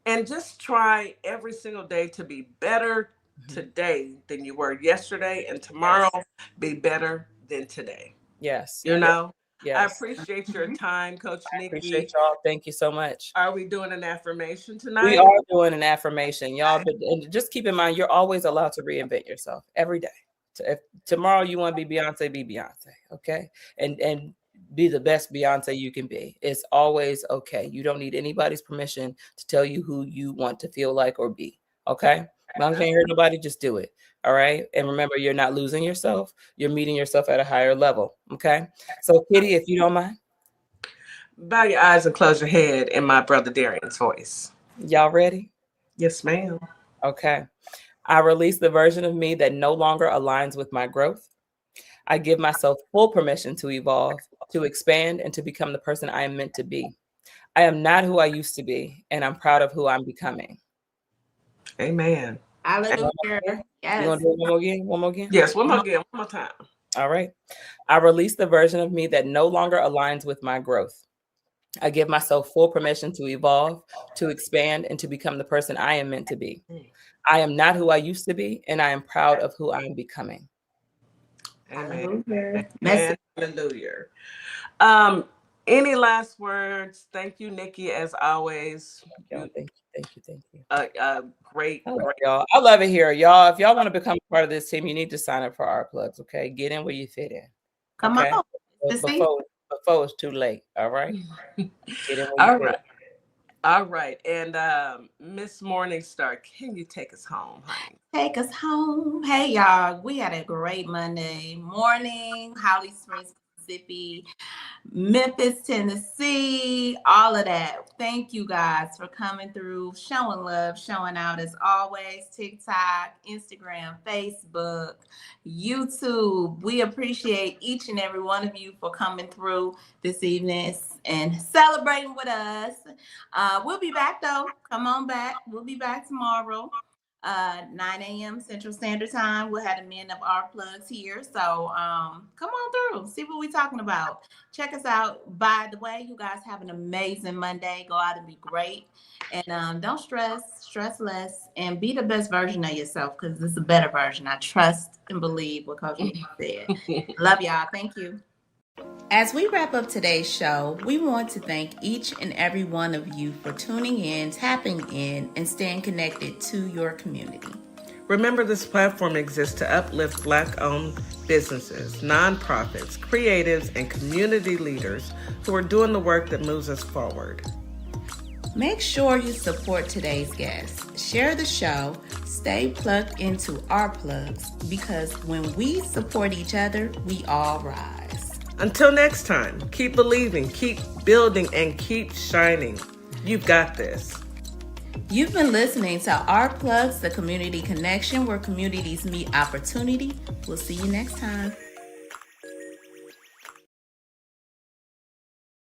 and just try every single day to be better today than you were yesterday, and tomorrow be better than today. Yes. Yes. I Yes. appreciate your time, Coach Nikki. Appreciate y'all. Thank you so much. Are we doing an affirmation tonight? We are doing an affirmation, y'all. But and just keep in mind, you're always allowed to reinvent yourself every day. So if tomorrow you want to be Beyonce, be Beyonce, okay? And be the best Beyonce you can be. It's always okay. You don't need anybody's permission to tell you who you want to feel like or be, okay? As long as you ain't hurt nobody, just do it, all right? And remember, you're not losing yourself. You're meeting yourself at a higher level, okay? So, Kitty, if you don't mind. Bow your eyes and close your head in my brother Darian's voice. Y'all ready? Yes, ma'am. Okay. I release the version of me that no longer aligns with my growth. I give myself full permission to evolve, to expand, and to become the person I am meant to be. I am not who I used to be, and I'm proud of who I'm becoming. Amen. Hallelujah. You Yes. gonna do it one more again? One more again? Yes, one more time. All right. I release the version of me that no longer aligns with my growth. I give myself full permission to evolve, to expand, and to become the person I am meant to be. I am not who I used to be, and I am proud of who I am becoming. Amen. Hallelujah. And hallelujah. Any last words? Thank you, Nikki, as always. Y'all, thank you. Great. Y'all. I love it here. Y'all, if y'all want to become a part of this team, you need to sign up for our plugs, okay? Get in where you fit in. Come Okay? on. Before it's too late. All right. Get in where All you fit. right. All right. And Miss Morningstar, can you take us home, honey? Take us home. Hey, y'all. We had a great Monday morning. Holly Springs, Mississippi, Memphis, Tennessee, all of that. Thank you guys for coming through, showing love, showing out as always. TikTok, Instagram, Facebook, YouTube. We appreciate each and every one of you for coming through this evening and celebrating with us. We'll be back though. Come on back. We'll be back tomorrow. 9 a.m. Central Standard Time. We'll have the men of our plugs here. So come on through. See what we're talking about. Check us out. By the way, you guys have an amazing Monday. Go out and be great. And don't stress less, and be the best version of yourself, because it's a better version. I trust and believe what Coach Nikki said. Love y'all. Thank you. As we wrap up today's show, we want to thank each and every one of you for tuning in, tapping in, and staying connected to your community. Remember, this platform exists to uplift Black-owned businesses, nonprofits, creatives, and community leaders who are doing the work that moves us forward. Make sure you support today's guests. Share the show. Stay plugged into our plugs, because when we support each other, we all rise. Until next time, keep believing, keep building, and keep shining. You've got this. You've been listening to Our Plugs, the community connection where communities meet opportunity. We'll see you next time.